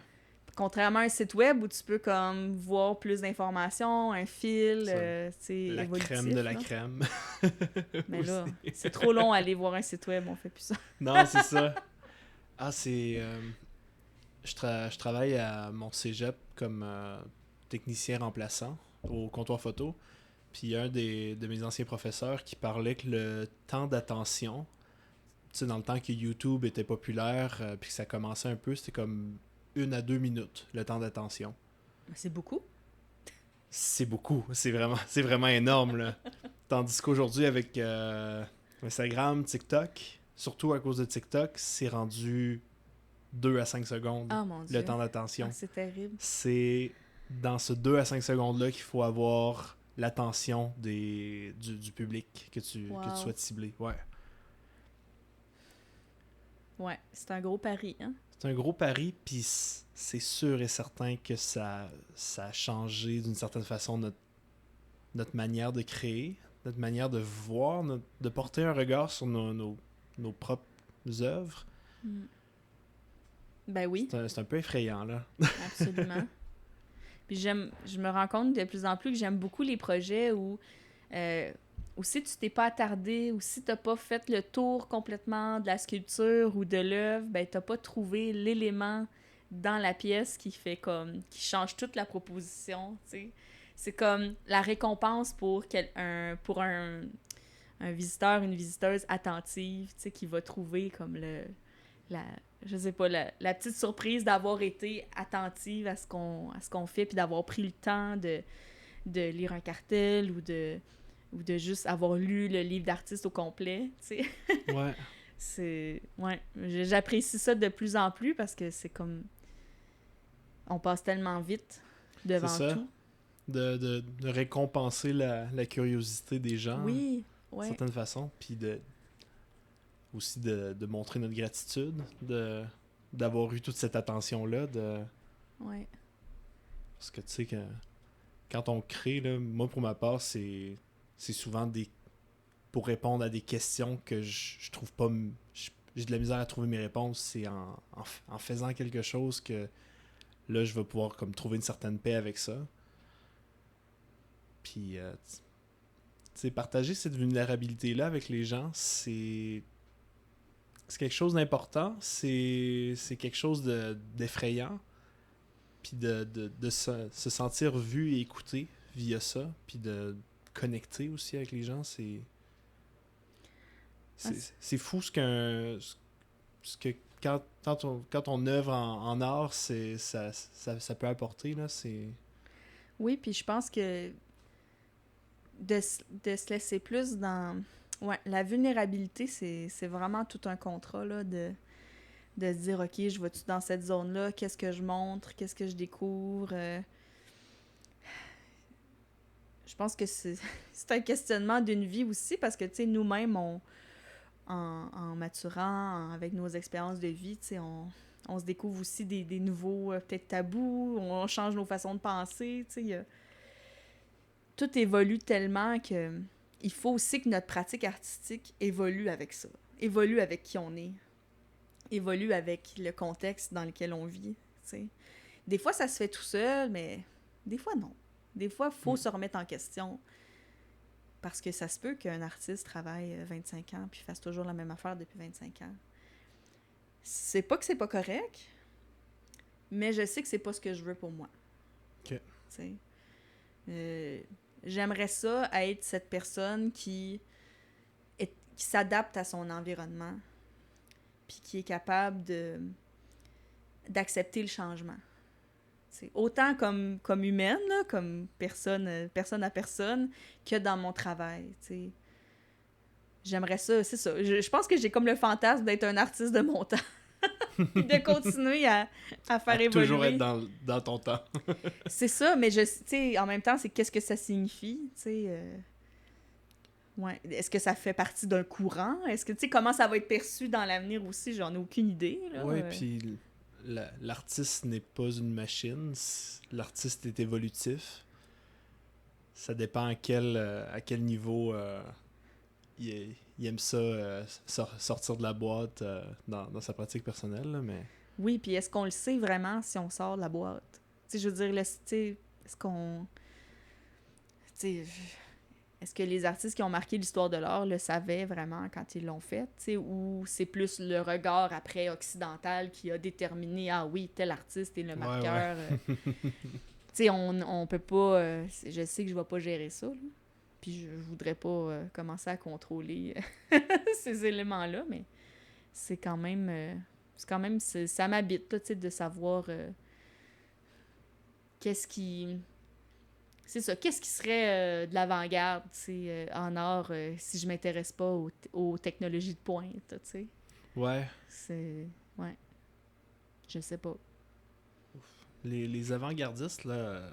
Contrairement à un site web où tu peux comme voir plus d'informations, un fil, tu sais, la évolutif. crème de la là. crème. Mais là, c'est trop long à aller voir un site web, on fait plus ça. Non, c'est ça. Ah, c'est... je travaille à mon cégep comme technicien remplaçant au comptoir photo. Puis un de mes anciens professeurs qui parlait que le temps d'attention, tu sais, dans le temps que YouTube était populaire, puis que ça commençait un peu, c'était comme 1 à 2 minutes, le temps d'attention. C'est beaucoup. C'est beaucoup. C'est vraiment énorme, là. Tandis qu'aujourd'hui, avec Instagram, TikTok, surtout à cause de TikTok, c'est rendu 2 à 5 secondes, Ah, mon Dieu. le temps d'attention. Ah, c'est terrible. C'est dans ce 2 à 5 secondes-là qu'il faut avoir l'attention du public que tu souhaites cibler. Ouais. Ouais, c'est un gros pari, hein? C'est un gros pari, puis c'est sûr et certain que ça a changé d'une certaine façon notre manière de créer. notre manière de voir, de porter un regard sur nos propres œuvres. Ben oui. C'est un peu effrayant, là. Absolument. Puis je me rends compte de plus en plus que j'aime beaucoup les projets où si tu t'es pas attardé, ou si t'as pas fait le tour complètement de la sculpture ou de l'œuvre, ben t'as pas trouvé l'élément dans la pièce qui change toute la proposition, tu sais. C'est comme la récompense pour un visiteur, une visiteuse attentive, tu sais, qui va trouver comme je sais pas, la petite surprise d'avoir été attentive à ce qu'on fait, puis d'avoir pris le temps de lire un cartel ou de juste avoir lu le livre d'artiste au complet, tu sais. Ouais. J'apprécie ça de plus en plus parce que c'est comme... On passe tellement vite devant tout. De récompenser la curiosité des gens. Oui, ouais. D'une certaine façon. Puis aussi de montrer notre gratitude, d'avoir eu toute cette attention-là. Ouais. Parce que tu sais que quand on crée, là, moi pour ma part, c'est souvent pour répondre à des questions que je trouve pas... J'ai de la misère à trouver mes réponses. C'est en faisant quelque chose que là, je vais pouvoir comme trouver une certaine paix avec ça. Puis, tu sais, partager cette vulnérabilité-là avec les gens, c'est quelque chose d'important. C'est quelque chose d'effrayant. Puis de se sentir vu et écouté via ça. Puis de connecter aussi avec les gens, c'est fou ce que quand on œuvre en art, ça peut apporter, là, c'est... Oui, puis je pense que de se laisser plus dans... Ouais, la vulnérabilité, c'est vraiment tout un contrat, là, de se dire, OK, je vais-tu dans cette zone-là? Qu'est-ce que je montre? Qu'est-ce que je découvre? Je pense que c'est un questionnement d'une vie aussi, parce que, tu sais, nous-mêmes, en maturant, avec nos expériences de vie, tu sais, on se découvre aussi des nouveaux, peut-être tabous, on change nos façons de penser, tu sais, tout évolue tellement que il faut aussi que notre pratique artistique évolue avec ça, évolue avec qui on est, évolue avec le contexte dans lequel on vit, tu sais. Des fois, ça se fait tout seul, mais des fois, non. Des fois, il faut se remettre en question. Parce que ça se peut qu'un artiste travaille 25 ans puis fasse toujours la même affaire depuis 25 ans. C'est pas que c'est pas correct, mais je sais que c'est pas ce que je veux pour moi. OK. J'aimerais ça être cette personne qui s'adapte à son environnement puis qui est capable d'accepter le changement. T'sais, autant comme humaine, là, comme personne à personne, que dans mon travail. T'sais. J'aimerais ça, c'est ça. Je pense que j'ai comme le fantasme d'être un artiste de mon temps. De continuer à faire évoluer. Toujours être dans ton temps. C'est ça, mais en même temps, c'est qu'est-ce que ça signifie, ouais. Est-ce que ça fait partie d'un courant? Est-ce que, comment ça va être perçu dans l'avenir aussi? J'en ai aucune idée. Oui, puis l'artiste n'est pas une machine. L'artiste est évolutif. Ça dépend à quel niveau il aime ça sortir de la boîte dans sa pratique personnelle. Là, mais... Oui, puis est-ce qu'on le sait vraiment si on sort de la boîte? Je veux dire, est-ce qu'on... Est-ce que les artistes qui ont marqué l'histoire de l'art le savaient vraiment quand ils l'ont fait? Ou c'est plus le regard après occidental qui a déterminé « Ah oui, tel artiste est le marqueur. Ouais. On peut pas... je sais que je vais pas gérer ça, là. Puis je voudrais pas commencer à contrôler ces éléments-là, mais c'est quand même... ça m'habite, là, de savoir qu'est-ce qui... C'est ça. Qu'est-ce qui serait de l'avant-garde en art si je m'intéresse pas aux technologies de pointe, tu sais? Ouais. Ouais. Je sais pas. Les avant-gardistes, là,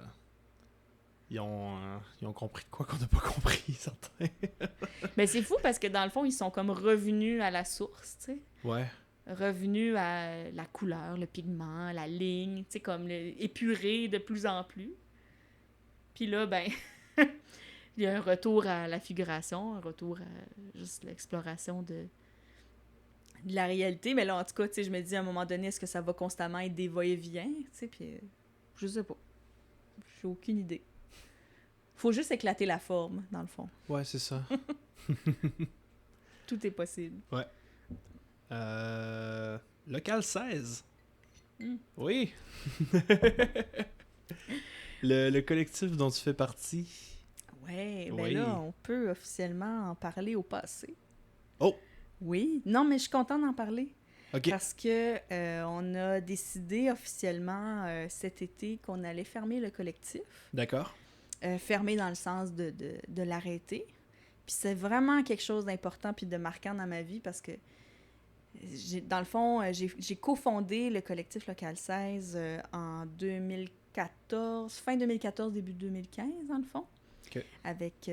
ils ont compris de quoi qu'on n'a pas compris, certains. Mais c'est fou parce que dans le fond, ils sont comme revenus à la source, tu sais? Ouais. Revenus à la couleur, le pigment, la ligne, tu sais, comme épuré de plus en plus. Puis là, ben, Il y a un retour à la figuration, un retour à juste l'exploration de la réalité. Mais là, en tout cas, tu sais, je me dis à un moment donné, est-ce que ça va constamment être des va-et-vient? Tu sais, puis je sais pas. J'ai aucune idée. Faut juste éclater la forme, dans le fond. Ouais, c'est ça. Tout est possible. Ouais. Local 16. Oui. le collectif dont tu fais partie. Ouais, ben Oui. là, on peut officiellement en parler au passé. Oh! Oui. Non, mais je suis contente d'en parler. OK. Parce que on a décidé officiellement cet été qu'on allait fermer le collectif. D'accord. Fermer dans le sens de l'arrêter. Puis c'est vraiment quelque chose d'important puis de marquant dans ma vie parce que, dans le fond, j'ai cofondé le collectif Local 16 en 2014, fin 2014, début 2015, dans le fond. OK. Avec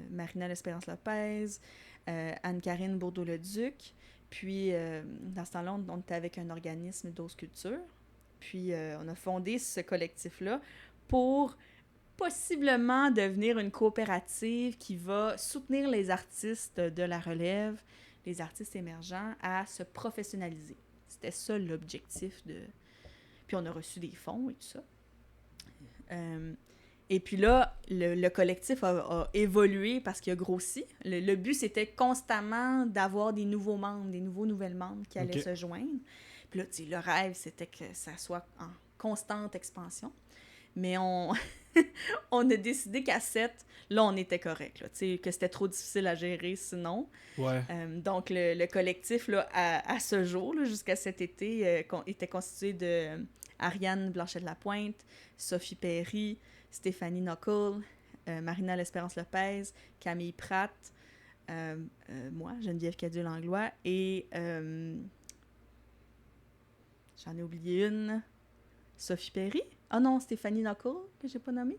Marina L'Espérance-Lopez, Anne-Karine Bourdeau-Leduc. Puis, dans ce temps-là, on était avec un organisme d'Ose Culture. Puis, on a fondé ce collectif-là pour possiblement devenir une coopérative qui va soutenir les artistes de la relève, les artistes émergents, à se professionnaliser. C'était ça l'objectif de... Puis on a reçu des fonds et tout ça. Et puis là, le collectif a évolué parce qu'il a grossi. Le but, c'était constamment d'avoir des nouveaux membres, nouvelles membres qui allaient se joindre. Puis là, tu sais, le rêve, c'était que ça soit en constante expansion. Mais on a décidé qu'à 7, là, on était correct, là, que c'était trop difficile à gérer sinon. Ouais. Donc, le collectif, là, à ce jour, là, jusqu'à cet été, était constitué de Ariane Blanchet-de-la-Pointe, Sophie Perry, Stéphanie Knuckle, Marina L'Espérance-Lopez, Camille Pratt, moi, Geneviève Cadieux-Langlois, et j'en ai oublié une, Sophie Perry. Ah non, Stéphanie Knuckle, que j'ai pas nommée.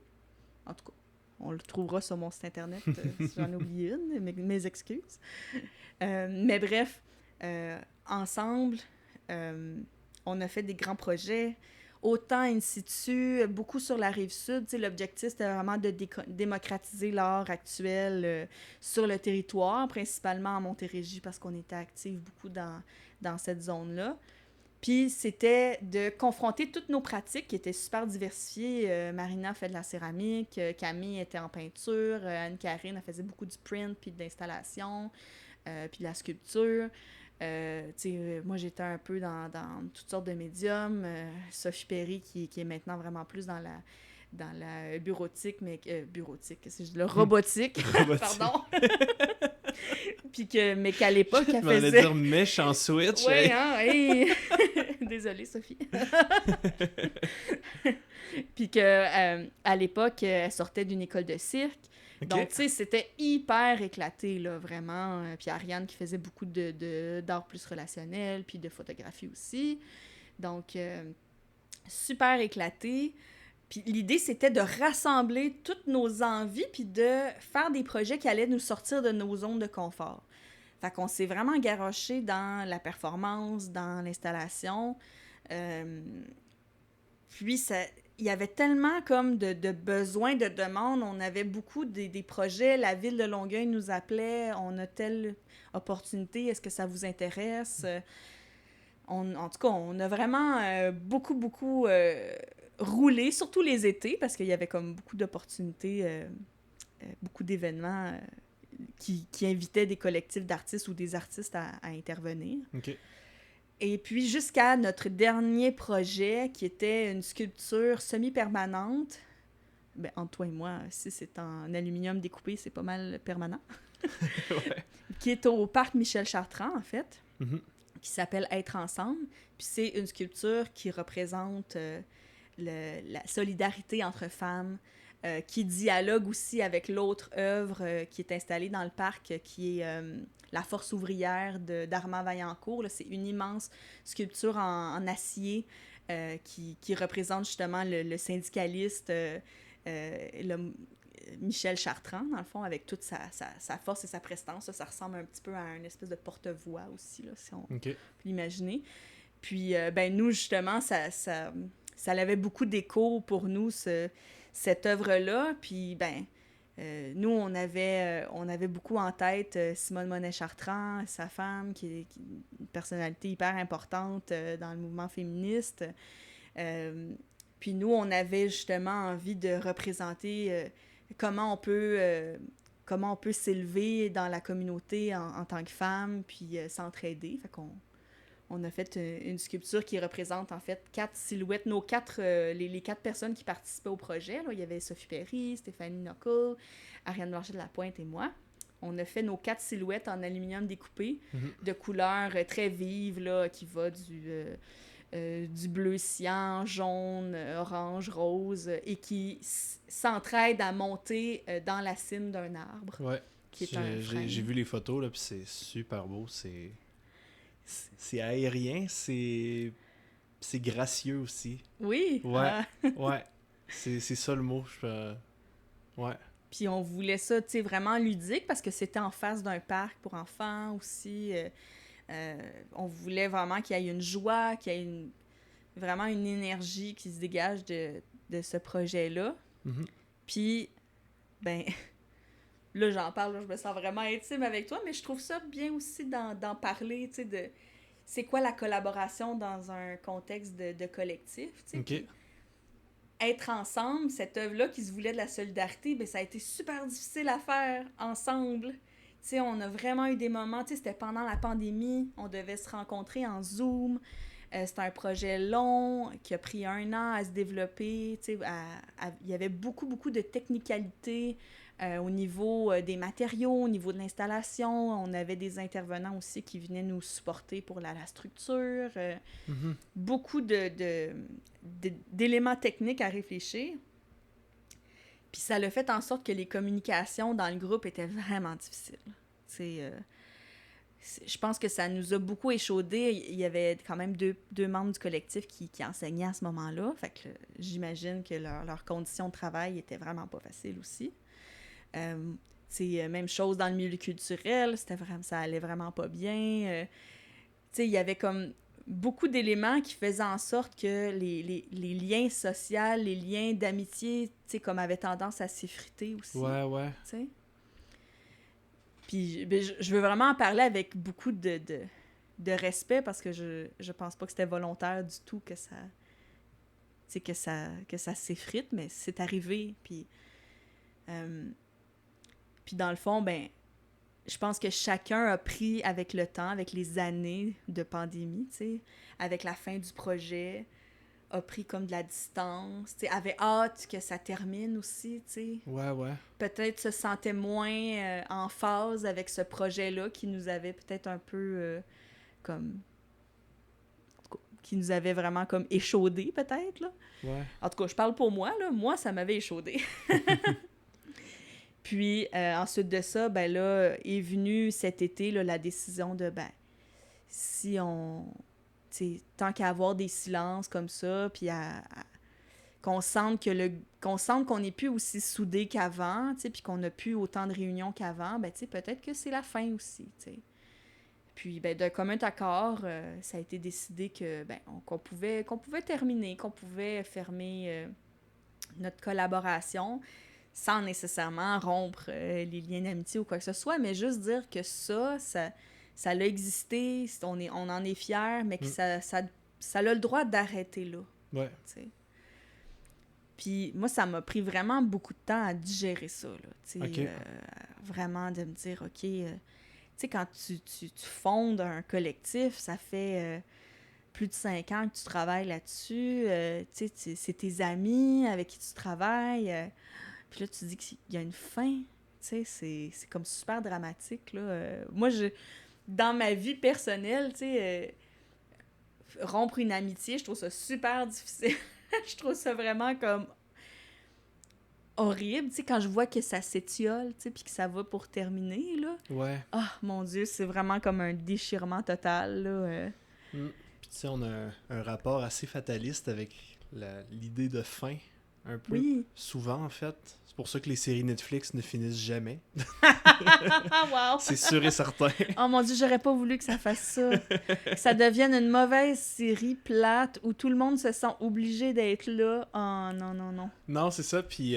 En tout cas, on le trouvera sur mon site internet si j'en ai oublié une, mes excuses. Mais bref, ensemble, on a fait des grands projets, autant in situ, beaucoup sur la Rive-Sud. L'objectif, c'était vraiment de démocratiser l'art actuel sur le territoire, principalement à Montérégie, parce qu'on était actifs beaucoup dans cette zone-là. Puis c'était de confronter toutes nos pratiques qui étaient super diversifiées. Marina fait de la céramique, Camille était en peinture, Anne-Karine, elle faisait beaucoup du print, puis de l'installation, puis de la sculpture. Moi, j'étais un peu dans toutes sortes de médiums. Sophie Perry, qui est maintenant vraiment plus dans la bureautique, mais bureautique, qu'est-ce que je dis là? Robotique, pardon. Puis mais qu'à l'époque, elle faisait... Je m'en allais dire méchant switch. Oui, hein, hey. Désolée, Sophie. Puis à l'époque, elle sortait d'une école de cirque. Okay. Donc, tu sais, c'était hyper éclaté, là, vraiment. Puis Ariane qui faisait beaucoup d'art plus relationnel, puis de photographie aussi. Donc, super éclaté. Puis l'idée, c'était de rassembler toutes nos envies, puis de faire des projets qui allaient nous sortir de nos zones de confort. Fait qu'on s'est vraiment garoché dans la performance, dans l'installation. Puis, il y avait tellement comme de besoins, de demandes. On avait beaucoup des projets. La ville de Longueuil nous appelait. On a telle opportunité. Est-ce que ça vous intéresse? En tout cas, on a vraiment beaucoup roulé, surtout les étés, parce qu'il y avait comme beaucoup d'opportunités, beaucoup d'événements qui invitaient des collectifs d'artistes ou des artistes à intervenir. OK. Et puis, jusqu'à notre dernier projet, qui était une sculpture semi-permanente. Ben, entre toi et moi, si c'est en aluminium découpé, c'est pas mal permanent. Ouais. Qui est au parc Michel Chartrand, en fait, qui s'appelle « Être ensemble ». Puis c'est une sculpture qui représente la solidarité entre femmes, qui dialogue aussi avec l'autre œuvre qui est installée dans le parc, qui est La Force ouvrière d'Armand Vaillancourt. Là, c'est une immense sculpture en acier qui représente justement le syndicaliste Michel Chartrand, dans le fond, avec toute sa force et sa prestance. Là, ça ressemble un petit peu à une espèce de porte-voix aussi, là, si on peut l'imaginer. Puis, nous, justement, ça avait beaucoup d'écho pour nous, cette œuvre-là. Puis, Nous, on avait beaucoup en tête Simone Monet-Chartrand, sa femme, qui est une personnalité hyper importante dans le mouvement féministe. Puis nous, on avait justement envie de représenter comment on peut s'élever dans la communauté en tant que femme, puis s'entraider. Fait qu'on on a fait une sculpture qui représente en fait 4 silhouettes, les 4 personnes qui participaient au projet. Là. Il y avait Sophie Perry, Stéphanie Knuckle, Ariane Blanchet de la Pointe et moi. On a fait nos 4 silhouettes en aluminium découpé, de couleurs très vives, là, qui va du bleu cyan, jaune, orange, rose, et qui s'entraident à monter dans la cime d'un arbre. Ouais, j'ai vu les photos, là, puis c'est super beau, c'est aérien, c'est gracieux aussi. Oui. Ouais, ouais. C'est ça le mot. Ouais. Puis on voulait ça, tu sais, vraiment ludique parce que c'était en face d'un parc pour enfants aussi. On voulait vraiment qu'il y ait une joie, qu'il y ait vraiment une énergie qui se dégage de ce projet-là. Mm-hmm. Puis, ben, là, j'en parle, là, je me sens vraiment intime avec toi, mais je trouve ça bien aussi d'en parler, tu sais, de c'est quoi la collaboration dans un contexte de collectif, tu sais. OK. Être ensemble, cette œuvre-là qui se voulait de la solidarité, ben, ça a été super difficile à faire ensemble. Tu sais, on a vraiment eu des moments, tu sais, c'était pendant la pandémie, on devait se rencontrer en Zoom. C'était un projet long qui a pris 1 an à se développer. Tu sais, il y avait beaucoup, beaucoup de technicalité au niveau des matériaux, au niveau de l'installation. On avait des intervenants aussi qui venaient nous supporter pour la structure. Mm-hmm. Beaucoup d'éléments techniques à réfléchir. Puis ça l'a fait en sorte que les communications dans le groupe étaient vraiment difficiles. Je pense que ça nous a beaucoup échaudés. Il y avait quand même deux membres du collectif qui enseignaient à ce moment-là. Fait que j'imagine que leurs conditions de travail étaient vraiment pas faciles aussi. Même chose dans le milieu culturel, ça allait vraiment pas bien. Il y avait comme beaucoup d'éléments qui faisaient en sorte que les liens sociaux, les liens d'amitié, comme avaient tendance à s'effriter aussi. Ouais. T'sais? Puis je veux vraiment en parler avec beaucoup de respect parce que je pense pas que c'était volontaire du tout que ça s'effrite, mais c'est arrivé. Puis dans le fond, ben, je pense que chacun a pris avec le temps, avec les années de pandémie, tu sais, avec la fin du projet, a pris comme de la distance, tu sais, avait hâte que ça termine aussi, tu sais. Ouais. Peut-être se sentait moins en phase avec ce projet-là qui nous avait peut-être un peu qui nous avait vraiment comme échaudé, peut-être, là. Ouais. En tout cas, je parle pour moi, là. Moi, ça m'avait échaudé. Puis, ensuite de ça, ben là, est venue cet été, là, la décision de, ben, si on... tant qu'à avoir des silences comme ça, puis qu'on sente qu'on n'est plus aussi soudés qu'avant, puis qu'on n'a plus autant de réunions qu'avant, ben, peut-être que c'est la fin aussi, t'sais. Puis, ben, d'un commun accord, ça a été décidé que, ben, qu'on pouvait terminer, qu'on pouvait fermer notre collaboration sans nécessairement rompre les liens d'amitié ou quoi que ce soit, mais juste dire que ça a existé, on en est fiers, mais que ça a le droit d'arrêter là. Ouais. T'sais. Puis moi, ça m'a pris vraiment beaucoup de temps à digérer ça, là. Okay. Vraiment de me dire, OK, tu sais, quand tu fondes un collectif, ça fait plus de 5 ans que tu travailles là-dessus, tu sais, c'est tes amis avec qui tu travailles, puis là, tu dis qu'il y a une fin, tu sais, c'est comme super dramatique, là. Moi, dans ma vie personnelle, tu sais, rompre une amitié, je trouve ça super difficile. Je trouve ça vraiment comme horrible, tu sais, quand je vois que ça s'étiole, tu sais, puis que ça va pour terminer, là. Ouais. Ah, mon Dieu, c'est vraiment comme un déchirement total, là. Puis tu sais, on a un rapport assez fataliste avec l'idée de fin, un peu. Oui. Souvent, en fait. C'est pour ça que les séries Netflix ne finissent jamais. Wow! C'est sûr et certain. Oh mon Dieu, j'aurais pas voulu que ça fasse ça. Que ça devienne une mauvaise série plate où tout le monde se sent obligé d'être là. Oh non, non, non. Non, c'est ça. Puis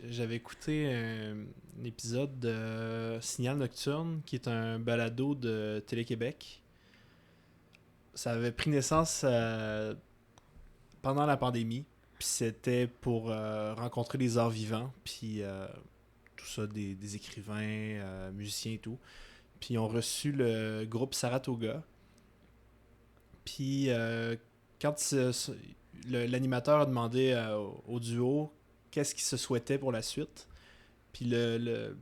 j'avais écouté un épisode de Signal Nocturne, qui est un balado de Télé-Québec. Ça avait pris naissance pendant la pandémie. Puis c'était pour rencontrer les arts vivants. Puis tout ça, des écrivains, musiciens et tout. Puis ils ont reçu le groupe Saratoga. Puis quand l'animateur a demandé au duo qu'est-ce qu'il se souhaitait pour la suite, puis le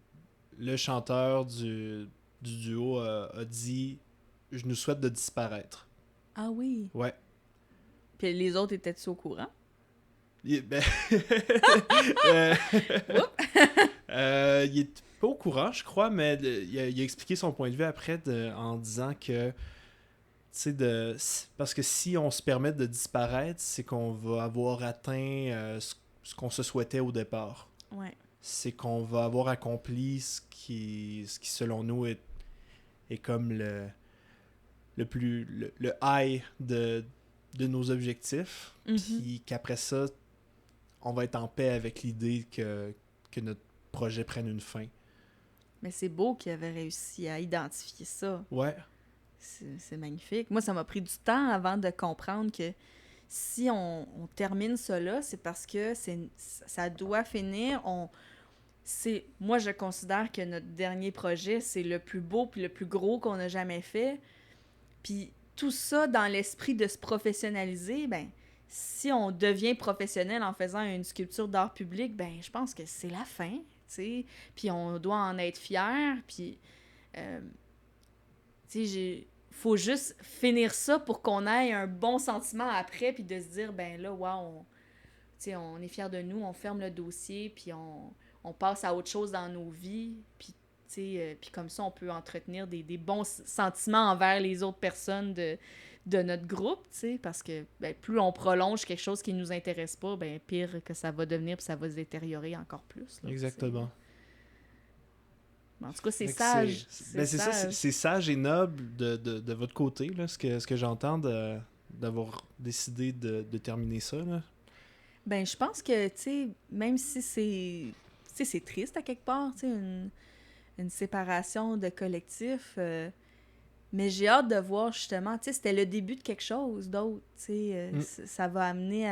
chanteur du duo a dit « Je nous souhaite de disparaître ». Ah oui. Ouais. Puis les autres étaient-ils au courant? Il est pas au courant, je crois, mais il a expliqué son point de vue après en disant que parce que si on se permet de disparaître, c'est qu'on va avoir atteint ce qu'on se souhaitait au départ. Ouais. C'est qu'on va avoir accompli ce qui selon nous est comme le high de nos objectifs. Puis qu'après ça, on va être en paix avec l'idée que notre projet prenne une fin. Mais c'est beau qu'il avait réussi à identifier ça. Ouais. C'est magnifique. Moi, ça m'a pris du temps avant de comprendre que si on termine ça là, c'est parce que ça doit finir. Moi, je considère que notre dernier projet, c'est le plus beau puis le plus gros qu'on a jamais fait. Puis tout ça dans l'esprit de se professionnaliser, ben si on devient professionnel en faisant une sculpture d'art public, ben je pense que c'est la fin, tu sais. Puis on doit en être fier, puis tu sais, faut juste finir ça pour qu'on ait un bon sentiment après, puis de se dire, ben là, wow, on est fiers de nous, on ferme le dossier, puis on passe à autre chose dans nos vies, puis puis comme ça, on peut entretenir des bons sentiments envers les autres personnes de notre groupe, parce que ben, plus on prolonge quelque chose qui ne nous intéresse pas, ben pire que ça va devenir, puis ça va se détériorer encore plus. Là, exactement. En tout cas, c'est sage. C'est ça, c'est sage et noble de votre côté, là, ce que j'entends d'avoir décidé de terminer ça. Là. Ben, je pense que, même si c'est triste à quelque part, une séparation de collectif, mais j'ai hâte de voir justement, c'était le début de quelque chose d'autre, ça va amener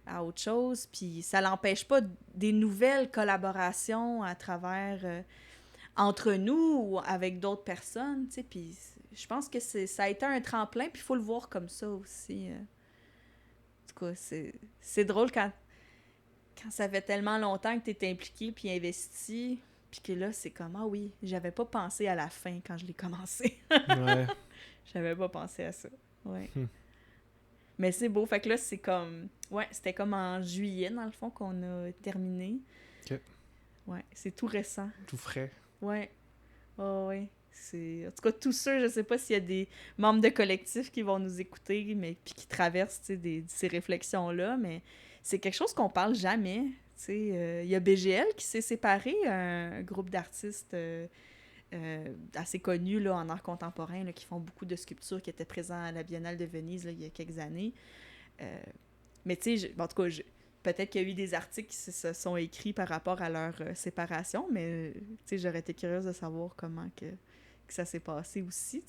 à autre chose, puis ça l'empêche pas des nouvelles collaborations à travers entre nous ou avec d'autres personnes, puis je pense que ça a été un tremplin, puis il faut le voir comme ça aussi. En tout cas, c'est drôle quand ça fait tellement longtemps que tu es impliqué puis investi, puis que là, c'est comme, ah oui, j'avais pas pensé à la fin quand je l'ai commencé. Ouais. J'avais pas pensé à ça. Ouais. Mais c'est beau. Fait que là, c'est comme... Ouais, c'était comme en juillet, dans le fond, qu'on a terminé. OK. Ouais, c'est tout récent. Tout frais. Ouais. Oh, ouais. En tout cas, tous ceux, je sais pas s'il y a des membres de collectif qui vont nous écouter, mais puis qui traversent ces réflexions-là, mais c'est quelque chose qu'on parle jamais. Il y a BGL qui s'est séparé, un groupe d'artistes assez connus là, en art contemporain, là, qui font beaucoup de sculptures, qui étaient présents à la Biennale de Venise là, il y a quelques années. Mais tu sais, en tout cas, peut-être qu'il y a eu des articles qui se sont écrits par rapport à leur séparation, mais j'aurais été curieuse de savoir comment que ça s'est passé aussi.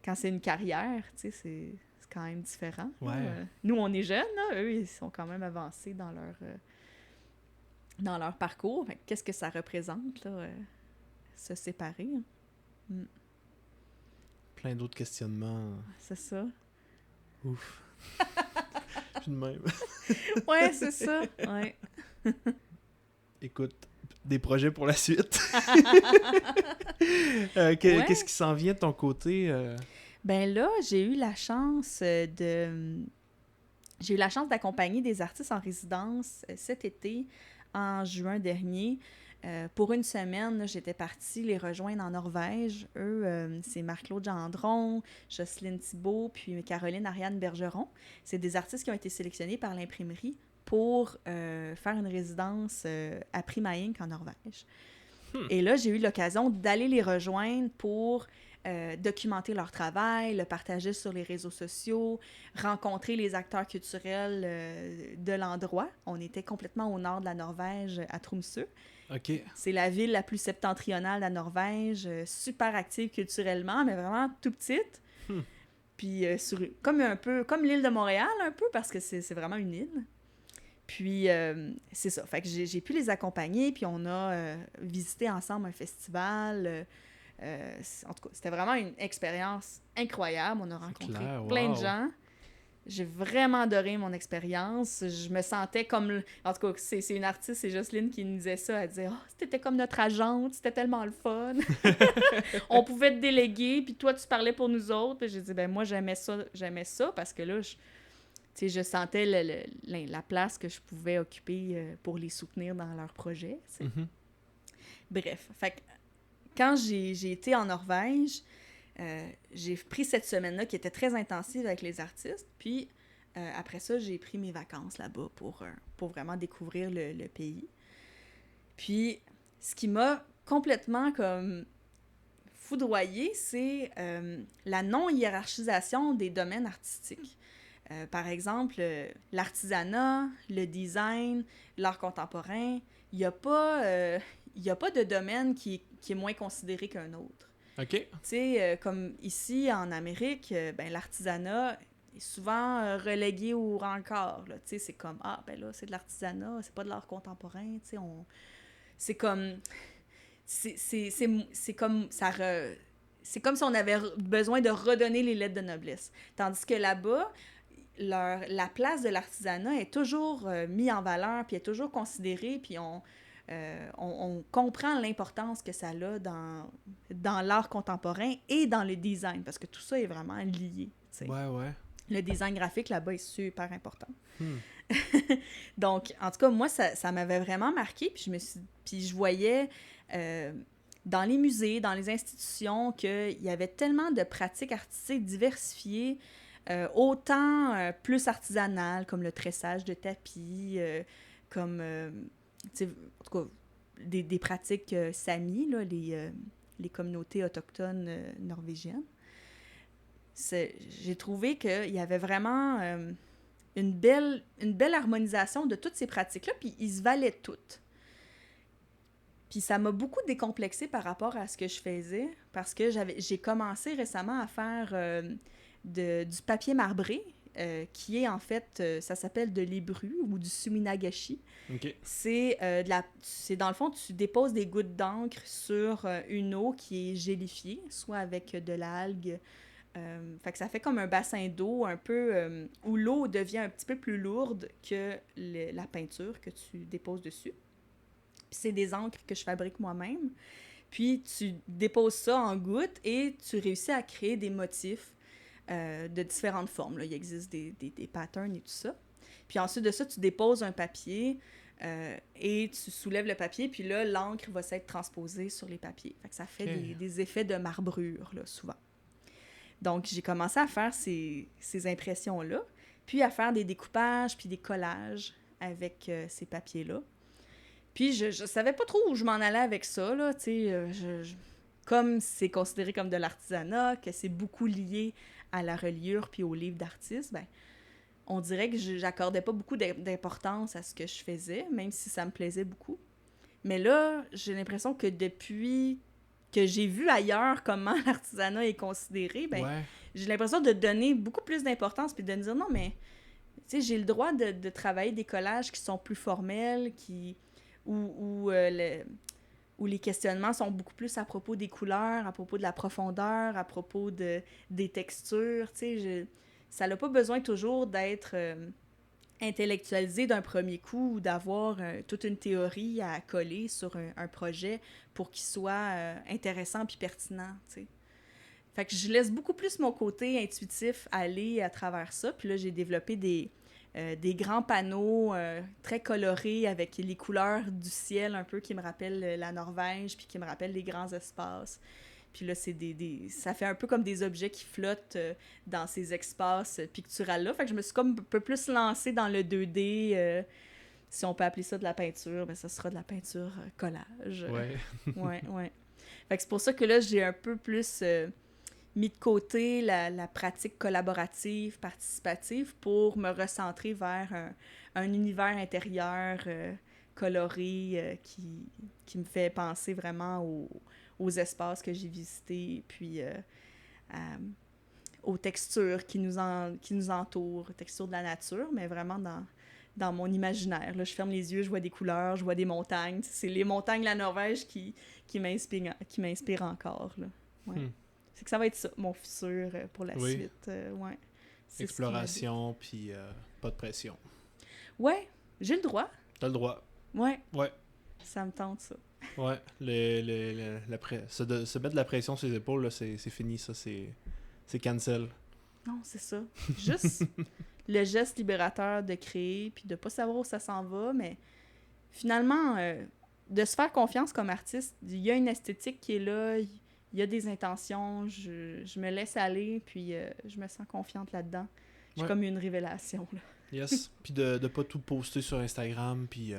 Quand c'est une carrière, c'est quand même différent. Ouais. Nous, on est jeunes, là. Eux, ils sont quand même avancés dans leur parcours. Qu'est-ce que ça représente, là, se séparer? Hein? Plein d'autres questionnements. C'est ça. Ouf. Je suis de même. Ouais, c'est ça. Ouais. Écoute, des projets pour la suite. Qu'est-ce qui s'en vient de ton côté? Ben là, j'ai eu la chance d'accompagner des artistes en résidence cet été, en juin dernier. Pour une semaine, là, j'étais partie les rejoindre en Norvège. Eux, c'est Marc-Claude Gendron, Jocelyne Thibault, puis Caroline Ariane Bergeron. C'est des artistes qui ont été sélectionnés par l'imprimerie pour faire une résidence à Prima-Inc. en Norvège. Et là, j'ai eu l'occasion d'aller les rejoindre pour documenter leur travail, le partager sur les réseaux sociaux, rencontrer les acteurs culturels de l'endroit. On était complètement au nord de la Norvège, à Tromsø. OK. C'est la ville la plus septentrionale de la Norvège, super active culturellement, mais vraiment tout petite. Puis comme l'île de Montréal, un peu, parce que c'est vraiment une île. Puis, c'est ça. Fait que j'ai pu les accompagner, puis on a visité ensemble un festival. En tout cas, c'était vraiment une expérience incroyable. On a rencontré plein de gens. J'ai vraiment adoré mon expérience. Je me sentais comme... En tout cas, c'est une artiste, c'est Jocelyne qui nous disait ça. Elle disait « Oh, c'était comme notre agente, c'était tellement le fun. » On pouvait te déléguer, puis toi, tu parlais pour nous autres. Puis j'ai dit « Ben moi, j'aimais ça parce que là, je sentais la place que je pouvais occuper pour les soutenir dans leurs projets. Mm-hmm. » Bref, fait que quand j'ai été en Norvège, j'ai pris cette semaine-là qui était très intensive avec les artistes, puis après ça, j'ai pris mes vacances là-bas pour vraiment découvrir le pays. Puis, ce qui m'a complètement comme foudroyée, c'est la non-hiérarchisation des domaines artistiques. Par exemple, l'artisanat, le design, l'art contemporain, il n'y a pas de domaine qui est moins considéré qu'un autre. OK. Tu sais, comme ici, en Amérique, l'artisanat est souvent relégué au rencard. Tu sais, c'est comme, ben là, c'est de l'artisanat, c'est pas de l'art contemporain. Tu sais, c'est comme... C'est comme... C'est comme si on avait besoin de redonner les lettres de noblesse. Tandis que là-bas, la place de l'artisanat est toujours mise en valeur, puis est toujours considérée, puis on comprend l'importance que ça a dans l'art contemporain et dans le design, parce que tout ça est vraiment lié. T'sais. Ouais. Le design graphique, là-bas, est super important. Donc, en tout cas, moi, ça m'avait vraiment marqué, puis je voyais dans les musées, dans les institutions, qu'il y avait tellement de pratiques artistiques diversifiées, autant plus artisanales, comme le tressage de tapis, comme... en tout cas, des pratiques Sami, là, les communautés autochtones norvégiennes. J'ai trouvé qu'il y avait vraiment une belle harmonisation de toutes ces pratiques-là, puis ils se valaient toutes. Puis ça m'a beaucoup décomplexée par rapport à ce que je faisais, parce que j'ai commencé récemment à faire du papier marbré, qui est en fait, ça s'appelle de l'ébru ou du suminagashi. Okay. C'est dans le fond, tu déposes des gouttes d'encre sur une eau qui est gélifiée, soit avec de l'algue. Fait que ça fait comme un bassin d'eau un peu où l'eau devient un petit peu plus lourde que la peinture que tu déposes dessus. Puis c'est des encres que je fabrique moi-même. Puis tu déposes ça en gouttes et tu réussis à créer des motifs de différentes formes. Là. Il existe des patterns et tout ça. Puis ensuite de ça, tu déposes un papier et tu soulèves le papier, puis là, l'encre va s'être transposée sur les papiers. Fait que ça fait des effets de marbrure, là, souvent. Donc, j'ai commencé à faire ces impressions-là, puis à faire des découpages, puis des collages avec ces papiers-là. Puis, je savais pas trop où je m'en allais avec ça, là, tu sais, comme c'est considéré comme de l'artisanat, que c'est beaucoup lié à la reliure puis aux livres d'artistes, ben on dirait que j'accordais pas beaucoup d'importance à ce que je faisais, même si ça me plaisait beaucoup. Mais là, j'ai l'impression que depuis que j'ai vu ailleurs comment l'artisanat est considéré, ben j'ai l'impression de donner beaucoup plus d'importance puis de me dire non, mais tu sais, j'ai le droit de travailler des collages qui sont plus formels, où les questionnements sont beaucoup plus à propos des couleurs, à propos de la profondeur, à propos des textures, tu sais, ça n'a pas besoin toujours d'être intellectualisé d'un premier coup ou d'avoir toute une théorie à coller sur un projet pour qu'il soit intéressant puis pertinent, tu sais. Fait que je laisse beaucoup plus mon côté intuitif aller à travers ça, puis là, j'ai développé des grands panneaux très colorés avec les couleurs du ciel un peu qui me rappellent la Norvège puis qui me rappellent les grands espaces. Puis là, ça fait un peu comme des objets qui flottent dans ces espaces picturales-là. Fait que je me suis comme un peu plus lancée dans le 2D. Si on peut appeler ça de la peinture, ben ça sera de la peinture collage. Ouais. Ouais. Fait que c'est pour ça que là, j'ai un peu plus mis de côté la pratique collaborative, participative, pour me recentrer vers un univers intérieur coloré qui me fait penser vraiment aux espaces que j'ai visités, puis aux textures qui nous entourent, textures de la nature, mais vraiment dans mon imaginaire. Là, je ferme les yeux, je vois des couleurs, je vois des montagnes. C'est les montagnes de la Norvège qui m'inspirent encore. Là. Ouais. C'est que ça va être ça, mon futur pour la suite. Ouais. Exploration, puis pas de pression. Ouais, j'ai le droit. T'as le droit. Ouais. Ouais. Ça me tente, ça. Ouais, se mettre de la pression sur les épaules, là, c'est fini, ça, c'est cancel. Non, c'est ça. Juste le geste libérateur de créer, puis de pas savoir où ça s'en va, mais finalement, de se faire confiance comme artiste, il y a une esthétique qui est là, il y a des intentions, je me laisse aller, puis je me sens confiante là-dedans. J'ai comme une révélation, là. Yes, puis de pas tout poster sur Instagram, puis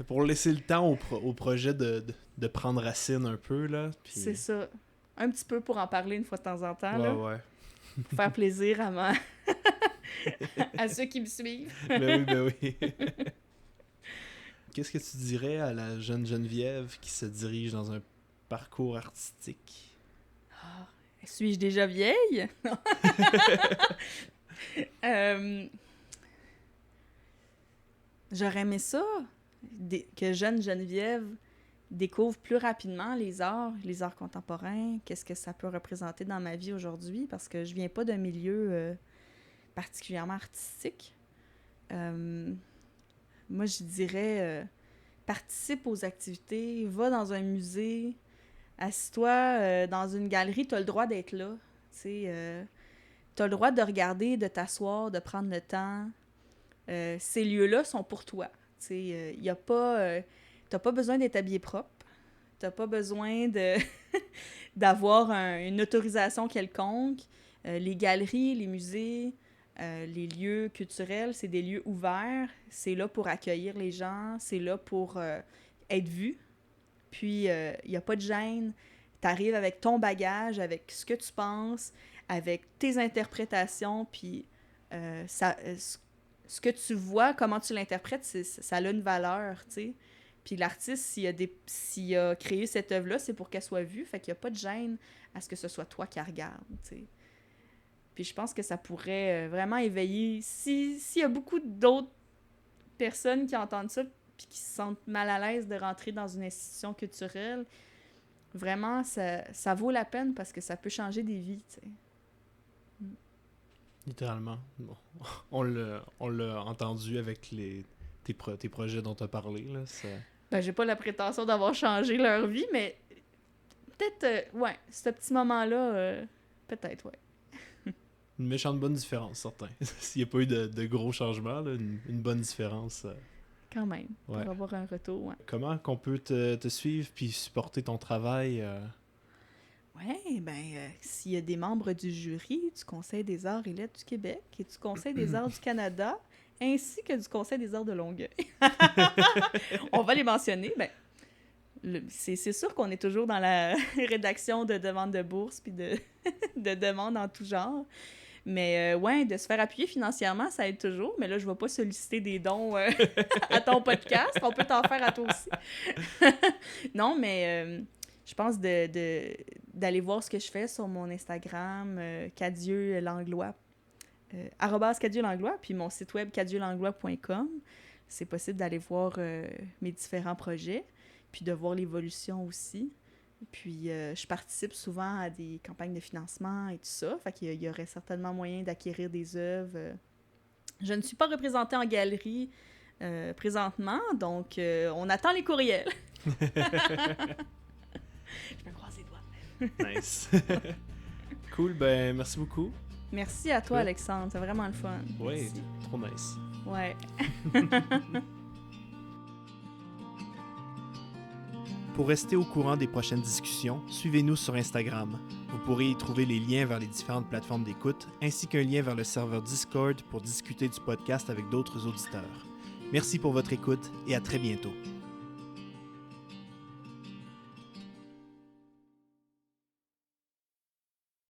pour laisser le temps au projet de prendre racine un peu, là. Puis... C'est ça. Un petit peu pour en parler une fois de temps en temps, ouais, là. Ouais. Pour faire plaisir à ceux qui me suivent. Ben oui. Qu'est-ce que tu dirais à la jeune Geneviève qui se dirige dans un parcours artistique? Suis-je déjà vieille? J'aurais aimé ça, que jeune Geneviève découvre plus rapidement les arts contemporains, qu'est-ce que ça peut représenter dans ma vie aujourd'hui, parce que je viens pas d'un milieu particulièrement artistique. Moi, je dirais, participe aux activités, va dans un musée, assis-toi dans une galerie, tu as le droit d'être là. Tu as le droit de regarder, de t'asseoir, de prendre le temps. Ces lieux-là sont pour toi. Y a pas... t'as pas besoin d'être habillé propre. T'as pas besoin d'avoir une autorisation quelconque. Les galeries, les musées, les lieux culturels, c'est des lieux ouverts. C'est là pour accueillir les gens. C'est là pour être vu. Puis, il n'y a pas de gêne. T'arrives avec ton bagage, avec ce que tu penses, avec tes interprétations, puis ce que tu vois, comment tu l'interprètes, ça a une valeur, tu sais. Puis l'artiste, s'il a créé cette œuvre-là, c'est pour qu'elle soit vue, fait qu'il n'y a pas de gêne à ce que ce soit toi qui la regarde, tu sais. Puis je pense que ça pourrait vraiment éveiller... S'il y a beaucoup d'autres personnes qui entendent ça, puis qui se sentent mal à l'aise de rentrer dans une institution culturelle, vraiment, ça vaut la peine parce que ça peut changer des vies, tu sais. Littéralement. Bon. On l'a entendu avec tes projets dont tu as parlé, là. Ben, j'ai pas la prétention d'avoir changé leur vie, mais peut-être, ouais, ce petit moment-là, peut-être, ouais. Une méchante bonne différence, certain. S'il n'y a pas eu de gros changements, là, une bonne différence. Quand même, ouais. pour avoir un retour, ouais. Comment qu'on peut te suivre puis supporter ton travail? Oui, bien, s'il y a des membres du jury du Conseil des arts et lettres du Québec et du Conseil des arts du Canada, ainsi que du Conseil des arts de Longueuil, on va les mentionner. Ben, c'est sûr qu'on est toujours dans la rédaction de demandes de bourse puis de demandes en tout genre. Mais ouais, de se faire appuyer financièrement, ça aide toujours. Mais là, je ne vais pas solliciter des dons à ton podcast. On peut t'en faire à toi aussi. Non, mais je pense d'aller voir ce que je fais sur mon Instagram, Cadieux Langlois, @Cadieux Langlois, puis mon site web cadieuxlanglois.com. C'est possible d'aller voir mes différents projets, puis de voir l'évolution aussi. Puis, je participe souvent à des campagnes de financement et tout ça. Fait qu'il y aurait certainement moyen d'acquérir des œuvres. Je ne suis pas représentée en galerie présentement, donc on attend les courriels. Je me croise les doigts. Nice. Cool, ben merci beaucoup. Merci à toi, Alexandre. C'est vraiment le fun. Oui, merci. Trop nice. Ouais. Pour rester au courant des prochaines discussions, suivez-nous sur Instagram. Vous pourrez y trouver les liens vers les différentes plateformes d'écoute, ainsi qu'un lien vers le serveur Discord pour discuter du podcast avec d'autres auditeurs. Merci pour votre écoute et à très bientôt.